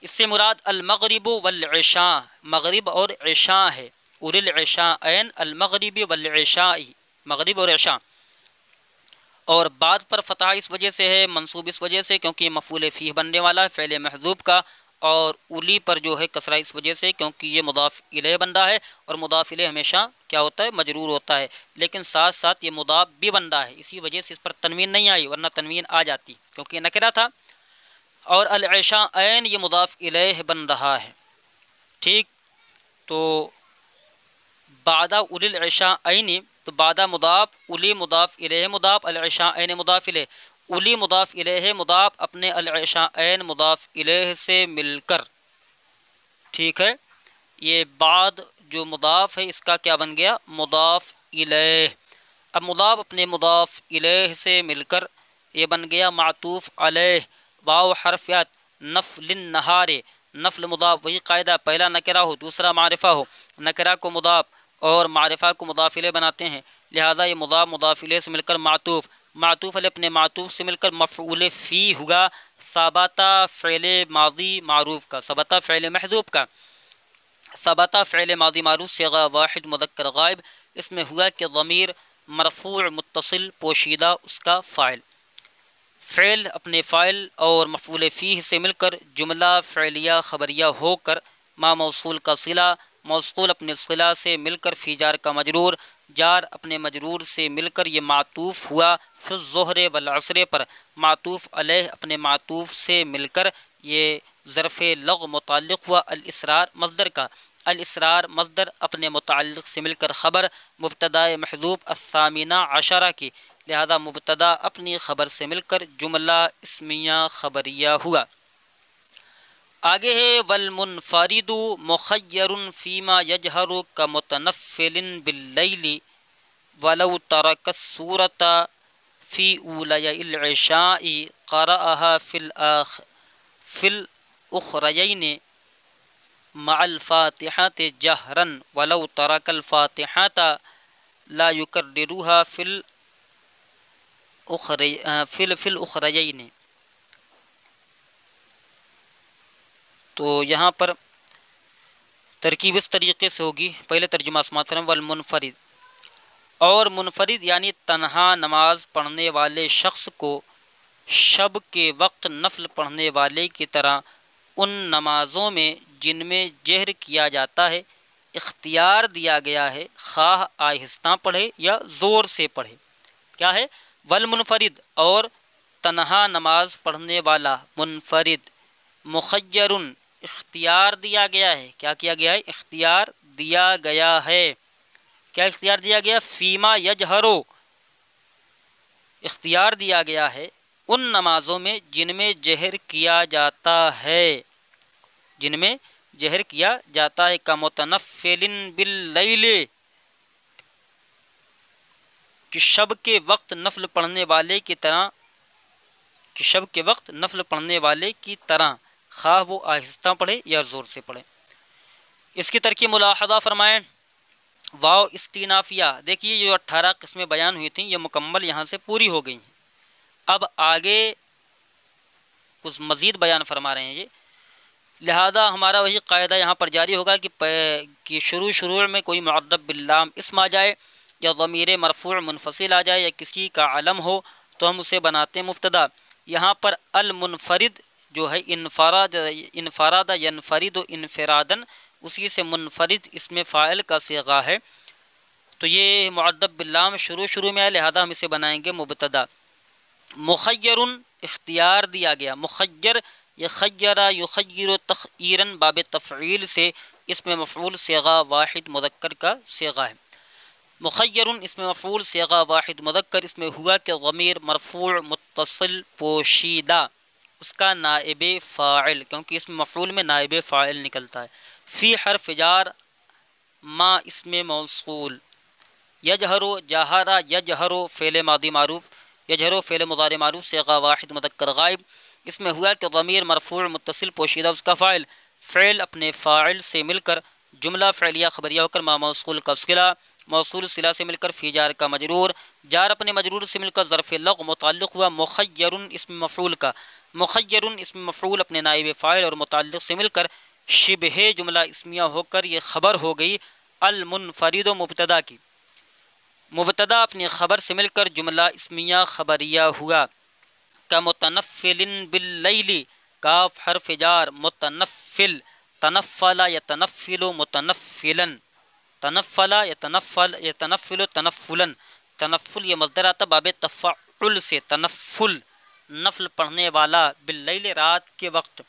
اس سے مراد المغرب والعشاء، مغرب اور عشاء ہے، العشاءین المغرب والعشاء، مغرب اور عشاء، اور بعد پر فتح اس وجہ سے ہے، منصوب اس وجہ سے کیونکہ یہ مفعول فیہ بننے والا ہے فعل محذوب کا، اور اولی پر جو ہے کسرہ اس وجہ سے کیونکہ یہ مضاف الیہ بن رہا ہے، اور مضاف الیہ ہمیشہ کیا ہوتا ہے، مجرور ہوتا ہے، لیکن ساتھ ساتھ یہ مضاف بھی بن رہا ہے، اسی وجہ سے اس پر تنوین نہیں آئی، ورنہ تنوین آ جاتی کیونکہ یہ نکرہ تھا، اور العشاءین یہ مضاف الیہ بن رہا ہے، ٹھیک، تو بعد اولی العشاءین، تو بعد مضاف اولی مضاف الیہ مضاف، العشاءین مضاف الیہ، اولی مضاف الیہ مضاف اپنے العشاءین مضاف الیہ سے مل کر، ٹھیک ہے، یہ بعد جو مضاف ہے اس کا کیا بن گیا، مضاف الیہ، اب مضاف اپنے مضاف الیہ سے مل کر یہ بن گیا معطوف علیہ، واو حرفیات نفل النہار، نفل مضاف وہی قاعدہ، پہلا نکرہ ہو دوسرا معرفہ ہو، نکرہ کو مضاف اور معرفہ کو مضاف الیہ بناتے ہیں، لہٰذا یہ مضاف الیہ سے مل کر معطوف علیہ اپنے معطوف سے مل کر مفعول فی ہوگا، ثبتا فعل ماضی معروف کا، ثبتا فعل محذوف کا، ثبتا فعل ماضی معروف صیغہ واحد مذکر غائب، اس میں ہوا کہ ضمیر مرفوع متصل پوشیدہ اس کا فاعل، فعل اپنے فاعل اور مفعول فیہ سے مل کر جملہ فعلیہ خبریہ ہو کر ما موصول کا صلہ، موصول اپنے صلہ سے مل کر فی جار کا مجرور، جار اپنے مجرور سے مل کر یہ معطوف ہوا فی الظہر والعصر پر، معطوف علیہ اپنے معطوف سے مل کر یہ ظرف لغو متعلق ہوا الاسرار مصدر کا، الاسرار مصدر اپنے متعلق سے مل کر خبر مبتدا محذوف الثامنہ عشرہ کی، لہذا مبتدا اپنی خبر سے مل کر جملہ اسمیہ خبریہ ہوا۔ آگے ہے والمنفرد مخیر فیما یجہر کمتنفل باللیل ولو ترک السورة فی اولی العشاء قرأها فی الاخرین مع الفاتحة جہرا ولو ترک الفاتحة لا یکررها فی الاخرین۔ تو یہاں پر ترکیب اس طریقے سے ہوگی، پہلے ترجمہ سماعت فرمائیں والمنفرد، اور منفرد یعنی تنہا نماز پڑھنے والے شخص کو شب کے وقت نفل پڑھنے والے کی طرح ان نمازوں میں جن میں جہر کیا جاتا ہے اختیار دیا گیا ہے، خواہ آہستہ پڑھے یا زور سے پڑھے۔ کیا ہے؟ والمنفرد، اور تنہا نماز پڑھنے والا منفرد، مخیرن اختیار دیا گیا ہے۔ کیا کیا گیا ہے؟ اختیار دیا گیا ہے۔ کیا اختیار دیا گیا؟ فیما یجہرو، اختیار دیا گیا ہے ان نمازوں میں جن میں جہر کیا جاتا ہے، جن میں جہر کیا جاتا ہے، کمتنفل باللیل، کہ شب کے وقت نفل پڑھنے والے کی طرح، کہ شب کے وقت نفل پڑھنے والے کی طرح، خواہ وہ آہستہ پڑھے یا زور سے پڑھے۔ اس کی ترکیب ملاحظہ فرمائیں، واو استینافیہ، دیکھیے جو 18 قسمیں بیان ہوئی تھیں یہ مکمل یہاں سے پوری ہو گئی ہیں۔ اب آگے کچھ مزید بیان فرما رہے ہیں یہ، لہذا ہمارا وہی قاعدہ یہاں پر جاری ہوگا کہ شروع میں کوئی معرب باللام اسم آ جائے یا ضمیر مرفوع منفصل آ جائے یا کسی کا علم ہو تو ہم اسے بناتے ہیں مبتدا۔ یہاں پر المنفرد جو ہے انفراد ینفرد انفرادن، اسی سے منفرد اسم فاعل کا صیغہ ہے، تو یہ معرب باللام شروع میں ہے، لہذا ہم اسے بنائیں گے مبتدا۔ مخیر اختیار دیا گیا، مخیر یہ خیرہ یخیر تخیرن باب تفعیل سے اسم مفعول صیغہ واحد مذکر کا صیغہ ہے۔ مخیر اسم مفعول صیغہ واحد مذکر، اس میں ہوا کہ ضمیر مرفوع متصل پوشیدہ، اس کا نائب فاعل، کیونکہ اسم مفعول میں نائب فاعل نکلتا ہے، فی حرف جار ما اسم موصول، یجہرو جاہرہ یجہرو فعل ماضی معروف، یجہرو فعل مضارع معروف صیغہ واحد مذکر غائب، اس میں ہوا کہ ضمیر مرفوع متصل پوشیدہ اس کا فاعل، فعل اپنے فاعل سے مل کر جملہ فعلیہ خبریہ ہو کر ما موصول کا صلہ، موصول صلہ سے مل کر فی جار کا مجرور، جار اپنے مجرور سے مل کر ظرف لغو متعلق ہوا مخیر اسم مفعول کا، مخیر اسم مفعول اپنے نائب فاعل اور متعلق سے مل کر شبہ جملہ اسمیہ ہو کر یہ خبر ہو گئی المنفرد مبتدا کی، مبتدا اپنی خبر سے مل کر جملہ اسمیہ خبریہ ہوا۔ کمتنفل باللیل، کاف حرف جار متنفل، تنفل یتنفل متنفلا، تنفل یتنفل تنفلا، تنفل یہ مصدر آتا باب تفعل سے، تنفل نفل پڑھنے والا، باللیل رات کے وقت،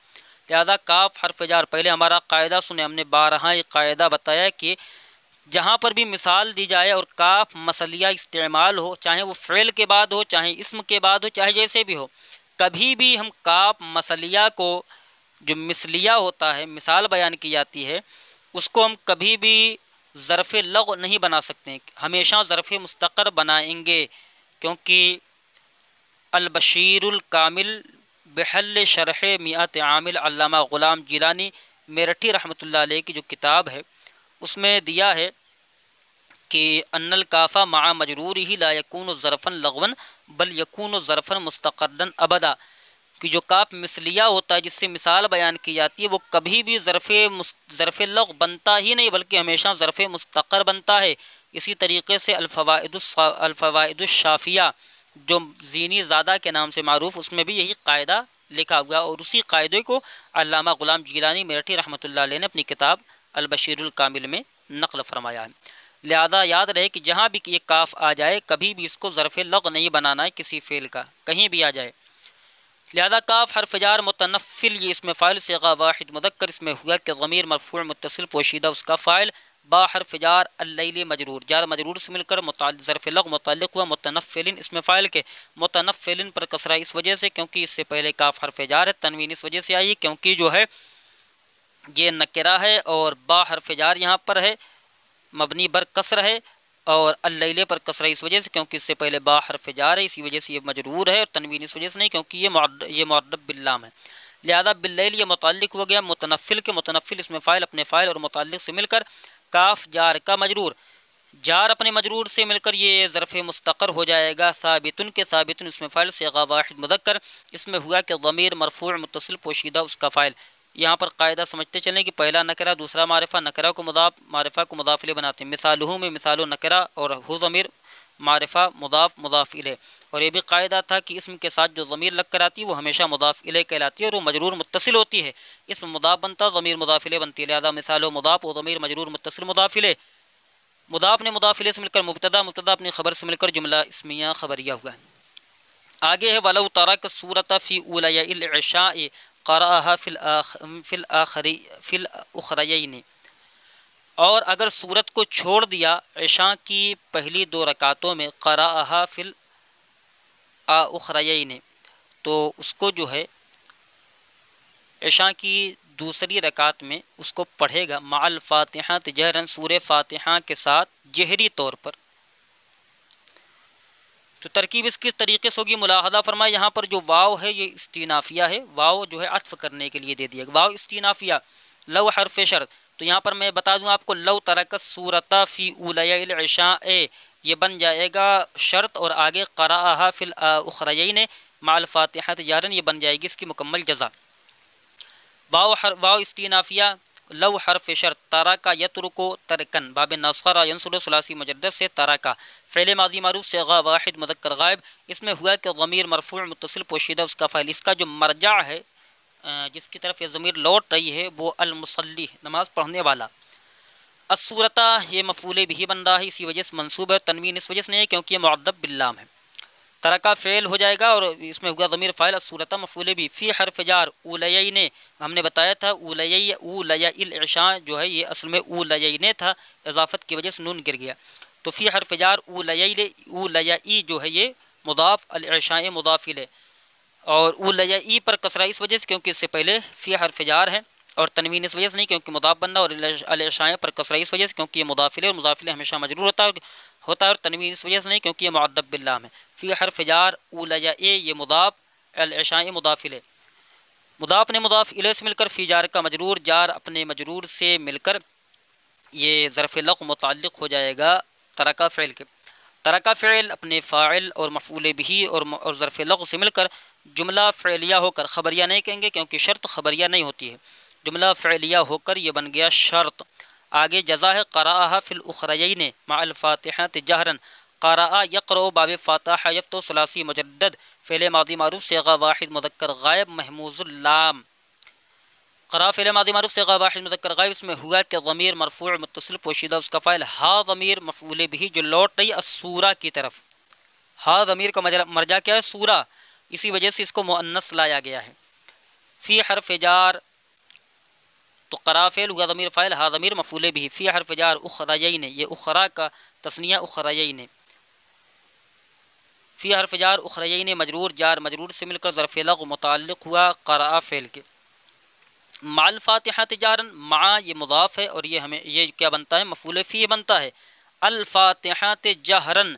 لہذا کاف حرف جار۔ پہلے ہمارا قاعدہ سنے، ہم نے بارہا یہ قاعدہ بتایا کہ جہاں پر بھی مثال دی جائے اور کاف مثلیہ استعمال ہو، چاہے وہ فعل کے بعد ہو، چاہے اسم کے بعد ہو، چاہے جیسے بھی ہو، کبھی بھی ہم کاف مثلیہ کو، جو مثلیہ ہوتا ہے مثال بیان کی جاتی ہے، اس کو ہم کبھی بھی ظرف لغو نہیں بنا سکتے، ہمیشہ ظرف مستقر بنائیں گے، کیونکہ البشیر الکامل بحل شرح میعت عامل علامہ غلام جیلانی میرٹھی رحمۃ اللہ علیہ کی جو کتاب ہے اس میں دیا ہے کہ ان الکافہ مع مجرور ہی لا یکون ظرفا لغوا بل یکون ظرفا مستقرا ابدا، کہ جو کاف مثلیہ ہوتا ہے جس سے مثال بیان کی جاتی ہے وہ کبھی بھی ظرف لغو بنتا ہی نہیں بلکہ ہمیشہ ظرف مستقر بنتا ہے۔ اسی طریقے سے الفوائد الشافیہ جو زینی زادہ کے نام سے معروف، اس میں بھی یہی قاعدہ لکھا ہوا، اور اسی قاعدے کو علامہ غلام جیلانی میرٹھی رحمۃ اللہ علیہ نے اپنی کتاب البشیر الکامل میں نقل فرمایا ہے۔ لہذا یاد رہے کہ جہاں بھی یہ کاف آ جائے کبھی بھی اس کو ظرف لغو نہیں بنانا ہے کسی فعل کا، کہیں بھی آ جائے۔ لہذا کاف حرف جار متنفل، یہ اس میں فاعل صیغہ واحد مذکر، اس میں ہوا کہ ضمیر مرفوع متصل پوشیدہ اس کا فاعل، با حرف جار اللیل مجرور، جار مجرور سے مل کر ظرف لغو متعلق ہوا متنفل، اس میں فاعل کے متنفل پر کسرہ اس وجہ سے کیونکہ اس سے پہلے کاف حرف جار ہے، تنوین اس وجہ سے آئی کیونکہ جو ہے یہ نکرہ ہے، اور با حرف جار یہاں پر ہے مبنی بر کسر ہے، اور اللیل پر کسرہ اس وجہ سے کیونکہ اس سے پہلے با حرف جار ہے، اسی وجہ سے یہ مجرور ہے، اور تنوین اس وجہ سے نہیں کیونکہ یہ معرب باللام ہے۔ لہذا باللیل یہ متعلق ہو گیا متنفل کے، متنفل اس میں فاعل اپنے فاعل اور متعلق سے مل کر کاف جار کا مجرور، جار اپنے مجرور سے مل کر یہ ظرف مستقر ہو جائے گا ثابتن کے، ثابتن اس میں فاعل صیغہ واحد مذکر، اس میں ہوا کہ ضمیر مرفوع متصل پوشیدہ اس کا فاعل۔ یہاں پر قاعدہ سمجھتے چلیں کہ پہلا نکرہ دوسرا معرفہ، نکرہ کو مضاف معرفہ کو مضاف الیہ بناتے ہیں، مثالہ میں مثال و نکرہ اور ہو ضمیر معرفہ مضاف مضاف الیہ، اور یہ بھی قاعدہ تھا کہ اسم کے ساتھ جو ضمیر لگ کر آتی ہے وہ ہمیشہ مضاف الیہ کہلاتی ہے اور وہ مجرور متصل ہوتی ہے، اسم مضاف بنتا ضمیر مضاف الیہ بنتی ہے، لہذا مثال و مضاف و ضمیر مجرور متصل مضاف الیہ، مضاف نے مضاف الیہ سے مل کر مبتدا، مبتدا اپنی خبر سے مل کر جملہ اسمیہ خبریہ ہوا ہے۔ آگے ہے وَلَوْ تَرَكَ السُّورَةَ فِي أُولَيَئِ الْعِشَاءِ قَرَأَهَا فِي الْأُخْرَيَيْنِ، اور اگر سورت کو چھوڑ دیا عشاء کی پہلی دو رکعتوں میں، قَرَأَهَا فِي الْأُخْرَيَيْنِ، تو اس کو جو ہے عشاء کی دوسری رکعت میں اس کو پڑھے گا مع الفاتحہ جہراً، سورہ فاتحہ کے ساتھ جہری طور پر۔ تو ترکیب اس کس طریقے سے ہوگی ملاحظہ فرمائے، یہاں پر جو واو ہے یہ استینافیہ ہے، واو جو ہے عطف کرنے کے لیے دے دیا، واو استینافیہ، لو حرف شرط، تو یہاں پر میں بتا دوں آپ کو لو ترک السورۃ فی اولیاء العشاء، یہ بن جائے گا شرط، اور آگے قرأہا فی الاخرین مع الفاتحہ جہراً یہ بن جائے گی اس کی مکمل جزا۔ واو استینافیہ، لو حرف شرط، ترکا یترکو ترکن، باب ناسخہ ینصب ثلاثی مجدد سے ترکا، فعل ماضی معروف صیغہ واحد مذکر غائب، اس میں ہوا کہ ضمیر مرفوع متصل پوشیدہ اس کا فاعل، اس کا جو مرجع ہے جس کی طرف یہ ضمیر لوٹ رہی ہے وہ المصلی، نماز پڑھنے والا۔ السورۃ یہ مفعول بھی بن رہا ہے، اسی وجہ سے منصوب ہے، تنوین اس وجہ سے نہیں ہے کیونکہ یہ معدب باللام ہے۔ ترکا فعل ہو جائے گا اور اس میں ہوگا ضمیر فاعل، السورۃ مفعول بھی، فی حرف جار اولیین، ہم نے بتایا تھا اولیاء العشاء جو ہے یہ اصل میں اولیین تھا، اضافت کی وجہ سے نون گر گیا، تو فی حرف جار اولیائی جو ہے یہ مضاف، العشاء مضاف الیہ، اور اولیائی پر کسرہ اس وجہ سے کیونکہ اس سے پہلے فی حرف جار ہے، اور تنوین اس وجہ سے نہیں کیونکہ مضاف بننا، اور العشاء پر کسرہ اس وجہ سے کیونکہ یہ مضاف الیہ، اور مضاف الیہ ہمیشہ مجرور ہوتا ہے، اور تنوین اس وجہ سے نہیں کیونکہ یہ معدب باللام ہے۔ فی حرف جار اولیاء یہ مضاف، العشاء مضاف الیہ، مضاف نے مضاف الیہ سے مل کر فی جار کا مجرور، جار اپنے مجرور سے مل کر یہ ظرف لغو متعلق ہو جائے گا ترکا فعل کے، ترکا فعل اپنے فاعل اور مفعول بھی اور ظرف لغو سے مل کر جملہ فعلیہ ہو کر، خبریہ نہیں کہیں گے کیونکہ شرط خبریہ نہیں ہوتی ہے، جملہ فعلیہ ہو کر یہ بن گیا شرط۔ آگے جزا ہے قرأہا فی الاخرین مع الفاتحہ جہراً، قرأ یقرأ باب فاتحہ یفتح ثلاثی مجدد، فعل ماضی معروف صیغہ واحد مذکر غائب محموز اللام، قرأ فعل ماضی معروف صیغہ واحد مذکر غائب، اس میں ہوا کہ ضمیر مرفوع متصل پوشیدہ اس کا فاعل، ہا ضمیر مفعول بھی جو لوٹ رہی السورہ کی طرف، ہا ضمیر کا مرجع کیا ہے سورہ، اسی وجہ سے اس کو مؤنث لایا گیا ہے۔ فی حرف جار تو قرأ فعل ہوا ضمیر فاعل، ہا ضمیر مفعول بھی، فی حرف جار اخرین، یہ اخرا کا تثنیہ اخرین، فی حرف جار اخرین مجرور، جار مجرور سے مل کر ظرف لغو متعلق ہوا قرأ فعل کے، مع الفاتحہ جہراً، مع یہ مضاف ہے اور یہ ہمیں یہ کیا بنتا ہے مفعول فی بنتا ہے، الفاتحہ جہراً،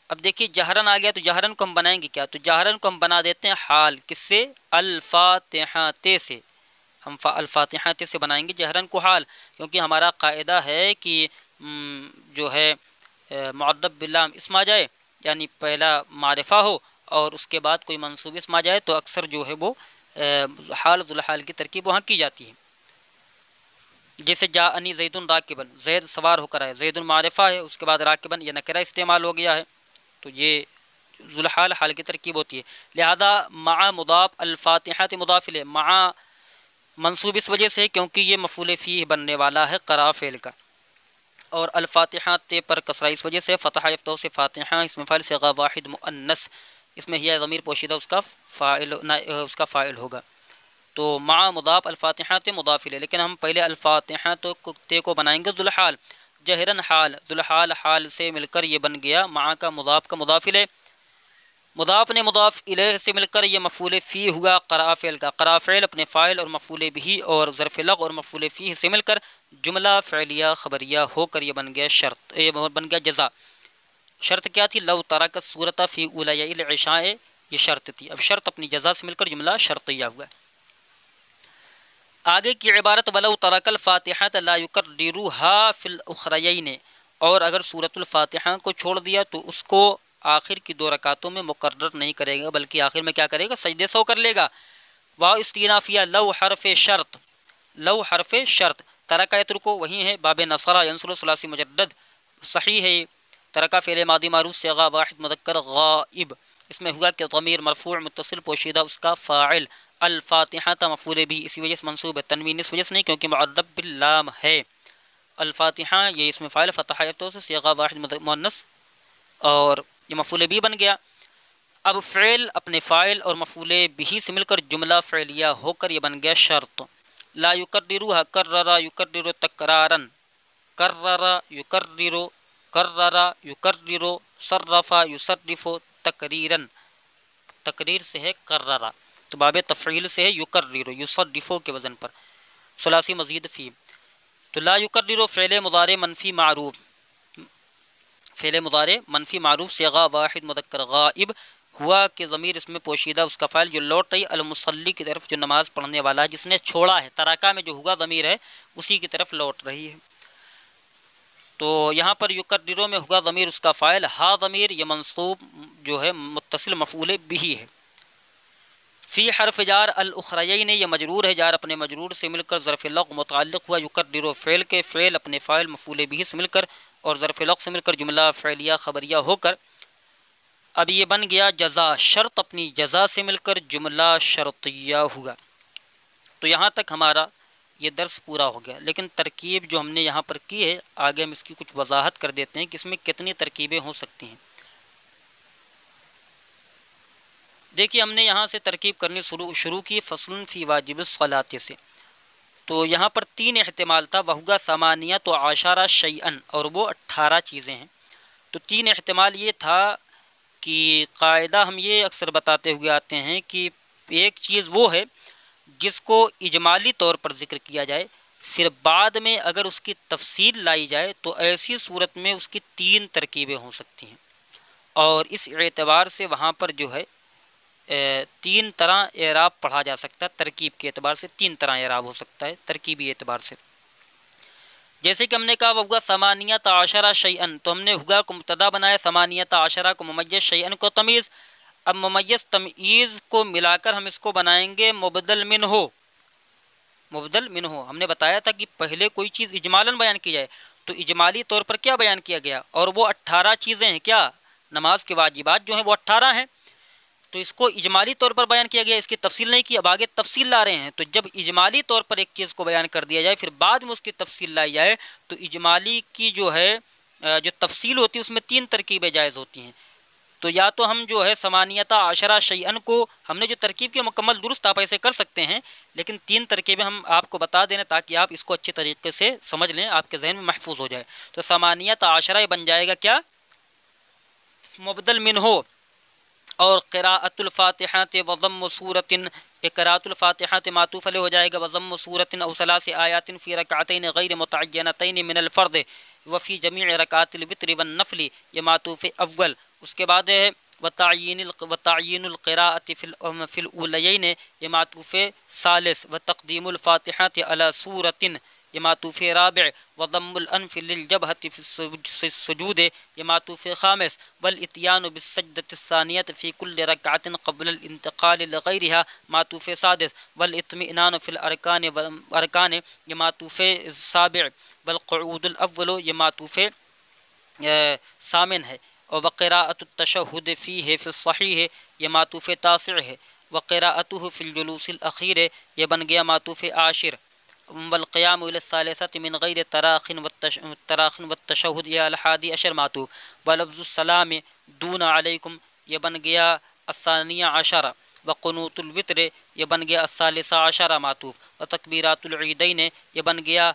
اب دیکھیے جہراً آ گیا تو جہراً کو ہم بنائیں گے کیا، تو جہراً کو ہم بنا دیتے ہیں حال، کس سے، الفاتحہ سے، ہم الفاتحہ سے بنائیں گے جہراً کو حال، کیونکہ ہمارا قاعدہ ہے کہ جو ہے معدب باللام اسم آ جائے، یعنی پہلا معرفہ ہو اور اس کے بعد کوئی منصوب اسم آ جائے تو اکثر جو ہے وہ حال ذوالحال کی ترکیب وہاں کی جاتی ہے، جیسے جاءنی زید راکبن، زید سوار ہو کر آئے، زید معرفہ ہے، اس کے بعد راکبن یہ نکرہ استعمال ہو گیا ہے، تو یہ ذوالحال حال کی ترکیب ہوتی ہے، لہذا مع مضاف الفاتحہ مضاف الیہ، مع منصوب اس وجہ سے کیونکہ یہ مفعول فیہ بننے والا ہے قرأ فعل کا، اور الفاتحہ تے پر کسرہ اس وجہ سے، فتح یفتح سے فاتحہ، اسم فاعل صیغہ واحد مؤنث، اس میں ہی ضمیر پوشیدہ اس کا فاعل ہوگا۔ تو مع مضاف الفاتحہ تے مضاف الیہ، لیکن ہم پہلے الفاتحہ تے کو بنائیں گے ذوالحال، جہرن حال، ذوالحال حال سے مل کر یہ بن گیا مع کا مضاف کا مضاف الیہ، مضاف نے مضاف الیہ سے مل کر یہ مفعول فی ہوا قرأ فعل کا، قرأ فعل اپنے فاعل اور مفعول بھی اور ظرف لغو اور مفعول فی سے مل کر جملہ فعلیہ خبریہ ہو کر یہ بن گیا شرط، یہ بن گیا جزا۔ شرط کیا تھی؟ لو ترک الصورۃ فی اولیاء العشاء، یہ شرط تھی، اب شرط اپنی جزا سے مل کر جملہ شرطیہ ہوا۔ آگے کی عبارت ولو ترک الفاتحۃ لا یکررها فی الاخریین، اور اگر سورۃ الفاتحہ کو چھوڑ دیا تو اس کو آخر کی 2 رکعتوں میں مقرر نہیں کرے گا، بلکہ آخر میں کیا کرے گا؟ سجدے سو کر لے گا۔ واو استینافیہ، لو حرف شرط، لو حرف شرط، ترک یترکو وہی ہے، باب نصر ینصر ثلاثی مجدد صحیح ہے، ترک فعل ماضی معروف صیغہ واحد مذکر غائب، اس میں ہوا کہ ضمیر مرفوع متصل پوشیدہ اس کا فاعل، الفاتحہ مفعول بھی، اسی وجہ سے منصوب ہے، تنوین اس وجہ سے نہیں کیونکہ معرب باللام ہے، الفاتحہ یہ اسم فاعل فتح یفتح سے صیغہ واحد مؤنث اور یہ مفعول بھی بن گیا۔ اب فعل اپنے فاعل اور مفعول بھی سے مل کر جملہ فعلیہ ہو کر یہ بن گیا شرط۔ لا یکررها کرر یکرر تکرارا، کرر یکرر، کرر یکرر، صرف یصرف تکریرا، تقریر سے ہے کرر، تو باب تفعیل سے ہے یکرر یصرف کے وزن پر، ثلاثی مزید فی۔ تو لا یکرر فعل مضارع منفی معروف، فعل مضارع منفی معروف صیغہ واحد مذکر غائب، ہوا کہ ضمیر اس میں پوشیدہ اس کا فاعل جو لوٹ رہی المصلی کی طرف، جو نماز پڑھنے والا ہے، جس نے چھوڑا ہے، ترکہ میں جو ہوا ضمیر ہے اسی کی طرف لوٹ رہی ہے۔ تو یہاں پر یکررو میں ہوا ضمیر اس کا فاعل، ہا ضمیر یہ منصوب جو ہے متصل مفعول بھی ہے۔ فی حرف جار الاخریین یہ مجرور ہے، جار اپنے مجرور سے مل کر ظرف لغو متعلق ہوا یکررو فعل کے، فعل اپنے فاعل مفعول بھی سے مل کر اور ظرف لغو سے مل کر جملہ فعلیہ خبریہ ہو کر اب یہ بن گیا جزا، شرط اپنی جزا سے مل کر جملہ شرطیہ ہوا۔ تو یہاں تک ہمارا یہ درس پورا ہو گیا، لیکن ترکیب جو ہم نے یہاں پر کی ہے آگے ہم اس کی کچھ وضاحت کر دیتے ہیں کہ اس میں کتنی ترکیبیں ہو سکتی ہیں۔ دیکھیے ہم نے یہاں سے ترکیب کرنی شروع کی فصل فی واجب الصلاۃ سے، تو یہاں پر 3 احتمال تھا، وہُوَ ثمانیۃ عشرۃ شیئا، اور وہ 18 چیزیں ہیں۔ تو 3 احتمال یہ تھا کہ قاعدہ ہم یہ اکثر بتاتے ہوئے آتے ہیں کہ ایک چیز وہ ہے جس کو اجمالی طور پر ذکر کیا جائے، پھر بعد میں اگر اس کی تفصیل لائی جائے تو ایسی صورت میں اس کی 3 ترکیبیں ہو سکتی ہیں، اور اس اعتبار سے وہاں پر جو ہے 3 طرح اعراب پڑھا جا سکتا ہے، ترکیب کے اعتبار سے 3 طرح اعراب ہو سکتا ہے ترکیبی اعتبار سے۔ جیسے کہ ہم نے کہا وہُوَ ثمانیۃ عشرۃ شیئا، تو ہم نے ہوا کو مبتدا بنایا، ثمانیۃ عشرہ کو ممیز، شیئا کو تمیز۔ اب ممیز تمیز کو ملا کر ہم اس کو بنائیں گے مبدل منہ، مبدل منہ۔ ہم نے بتایا تھا کہ پہلے کوئی چیز اجمالاً بیان کی جائے تو اجمالی طور پر کیا بیان کیا گیا، اور وہ 18 چیزیں ہیں، کیا نماز کے واجبات جو ہیں وہ 18 ہیں، تو اس کو اجمالی طور پر بیان کیا گیا، اس کی تفصیل نہیں کی، اب آگے تفصیل لا رہے ہیں۔ تو جب اجمالی طور پر ایک چیز کو بیان کر دیا جائے پھر بعد میں اس کی تفصیل لائی جائے تو اجمالی کی جو ہے جو تفصیل ہوتی ہے اس میں 3 ترکیبیں جائز ہوتی ہیں۔ تو یا تو ہم جو ہے ثمانیۃ عشرۃ شیئا کو ہم نے جو ترکیب کی مکمل درست آپ ایسے کر سکتے ہیں، لیکن 3 ترکیبیں ہم آپ کو بتا دیں تاکہ آپ اس کو اچھے طریقے سے سمجھ لیں، آپ کے ذہن میں محفوظ ہو جائے۔ تو ثمانیۃ عشرہ بن جائے گا کیا؟ مبدل منہ، اور قراءۃ الفاتحہ وضم سورۃ، قراءۃ الفاتحہ معطوف علیہ ہو جائے گا، وضم سورۃ او ثلاث آیات فی رکعتین غیر متعینتین من الفرض وفی جمیع رکعات الوتر والنفل، یہ معطوف اول۔ اس کے بعد ہے وتعیین القراءۃ فی الاولیین، یہ معطوف ثالث، وتقدیم الفاتحہ علی سورۃ، یہ معطوف رابع، وضم الانف للجبہۃ فی السجود، یہ معطوف خامس، والاتیان بالسجدۃ الثانیۃ فی کل رکعۃ قبل الانتقال لغیرها، معطوف سادس، والاطمئنان فی الارکان، یہ معطوف سابع، والقعود الاول، یہ معطوف ثامن ہے، اور وقراءۃ التشہد فیہ فی الصحیح، یہ معطوف تاسع ہے، وقراءتہ فی الجلوس الاخیر، یہ بن گیا معطوف عاشر، والقیام الی الثالثۃ من غیر تراخ والتشہد یا الحادی عشر معطوف، ولفظ السلام دون علیکم یہ بن گیا الثانیہ عشرہ، وقنوت الوتر یہ بن گیا الثالثہ عشرہ معطوف، وتکبیرات العیدین یہ بن گیا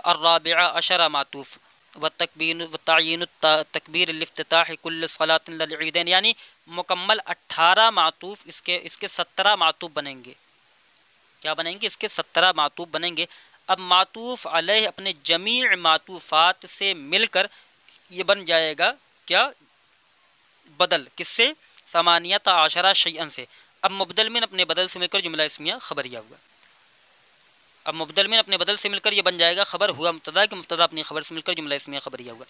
الرابعہ عشرہ معطوف، وتعیین تکبیر الافتتاح کل صلاۃ للعیدین، یعنی مکمل 18 معطوف اس کے 17 معطوف بنیں گے۔ کیا بنیں گے؟ اس کے 17 معطوف بنیں گے۔ اب معطوف علیہ اپنے جمیع معطوفات سے مل کر یہ بن جائے گا کیا؟ بدل، کس سے؟ ثمانیۃ عشرہ شیئن سے۔ اب مبدل من اپنے بدل سے مل کر جملہ اسمیہ خبریہ ہوا۔ اب مبدل من اپنے بدل سے مل کر یہ بن جائے گا خبر ہوا مبتدا، کہ مبتدا اپنی خبر سے مل کر جملہ اسمیہ خبریہ ہوا۔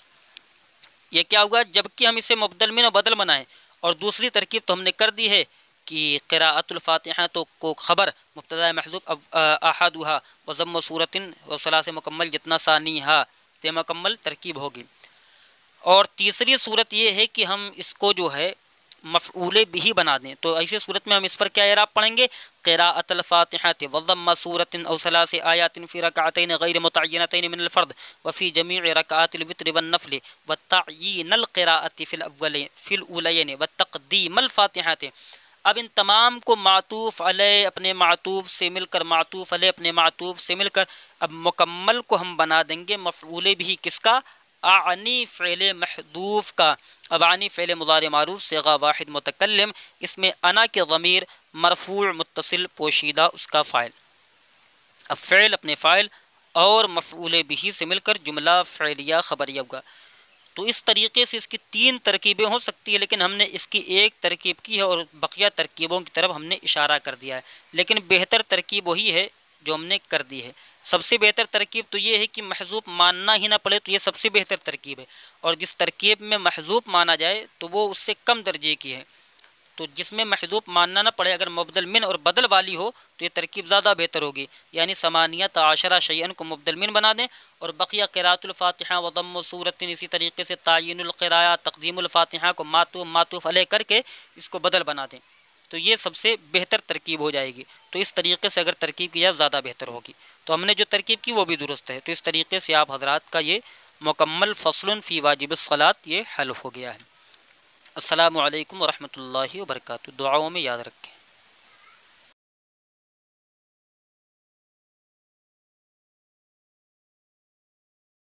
یہ کیا ہوا؟ جبکہ ہم اسے مبدل من و بدل بنائیں، اور دوسری ترکیب تو ہم نے کر دی ہے کہ قراءۃ الفاتحہ تو کو خبر مبتدا محذوف احدھا وضم صورت و ثلاث مکمل جتنا ثانیہ تے مکمل ترکیب ہوگی۔ اور تیسری صورت یہ ہے کہ ہم اس کو جو ہے مفعول بھی بنا دیں، تو ایسی صورت میں ہم اس پر کیا اعراب پڑھیں گے؟ قراءۃ الفاتحہ وضم صورت او ثلاث آیات فی رکعتین غیر متعینتین من الفرد وفی جمیع رکعات الوتر والنفل وتعیین القراءۃ فی الاولین وتقدیم الفاتحہ۔ اب ان تمام کو معطوف علیہ اپنے معطوف سے مل کر، معطوف علیہ اپنے معطوف سے مل کر، اب مکمل کو ہم بنا دیں گے مفعول بھی کس کا؟ اعنی فعل محذوف کا۔ اب اعنی فعل مضارع معروف صیغہ واحد متکلم، اس میں انا کے ضمیر مرفوع متصل پوشیدہ اس کا فاعل۔ اب فعل اپنے فاعل اور مفعول بھی سے مل کر جملہ فعلیہ خبریہ ہوگا۔ تو اس طریقے سے اس کی 3 ترکیبیں ہو سکتی ہیں، لیکن ہم نے اس کی ایک ترکیب کی ہے اور بقیہ ترکیبوں کی طرف ہم نے اشارہ کر دیا ہے، لیکن بہتر ترکیب وہی ہے جو ہم نے کر دی ہے۔ سب سے بہتر ترکیب تو یہ ہے کہ محذوف ماننا ہی نہ پڑے، تو یہ سب سے بہتر ترکیب ہے، اور جس ترکیب میں محذوف مانا جائے تو وہ اس سے کم درجے کی ہے۔ تو جس میں محذوف ماننا نہ پڑے، اگر مبدل من اور بدل والی ہو تو یہ ترکیب زیادہ بہتر ہوگی، یعنی ثمانیۃ عشرہ شیئن کو مبدل من بنا دیں، اور بقیہ قراءۃ الفاتحہ و ضم صورت، اسی طریقے سے تعیین القراءۃ تقدیم الفاتحہ کو معطوف علیہ کر کے اس کو بدل بنا دیں، تو یہ سب سے بہتر ترکیب ہو جائے گی۔ تو اس طریقے سے اگر ترکیب کی جائے زیادہ بہتر ہوگی۔ تو ہم نے جو ترکیب کی وہ بھی درست ہے، تو اس طریقے سے آپ حضرات کا یہ مکمل فصل فی واجب الصلاۃ یہ حل ہو گیا ہے۔ السلام علیکم ورحمۃ اللہ وبرکاتہ۔ دعاؤں میں یاد رکھیں۔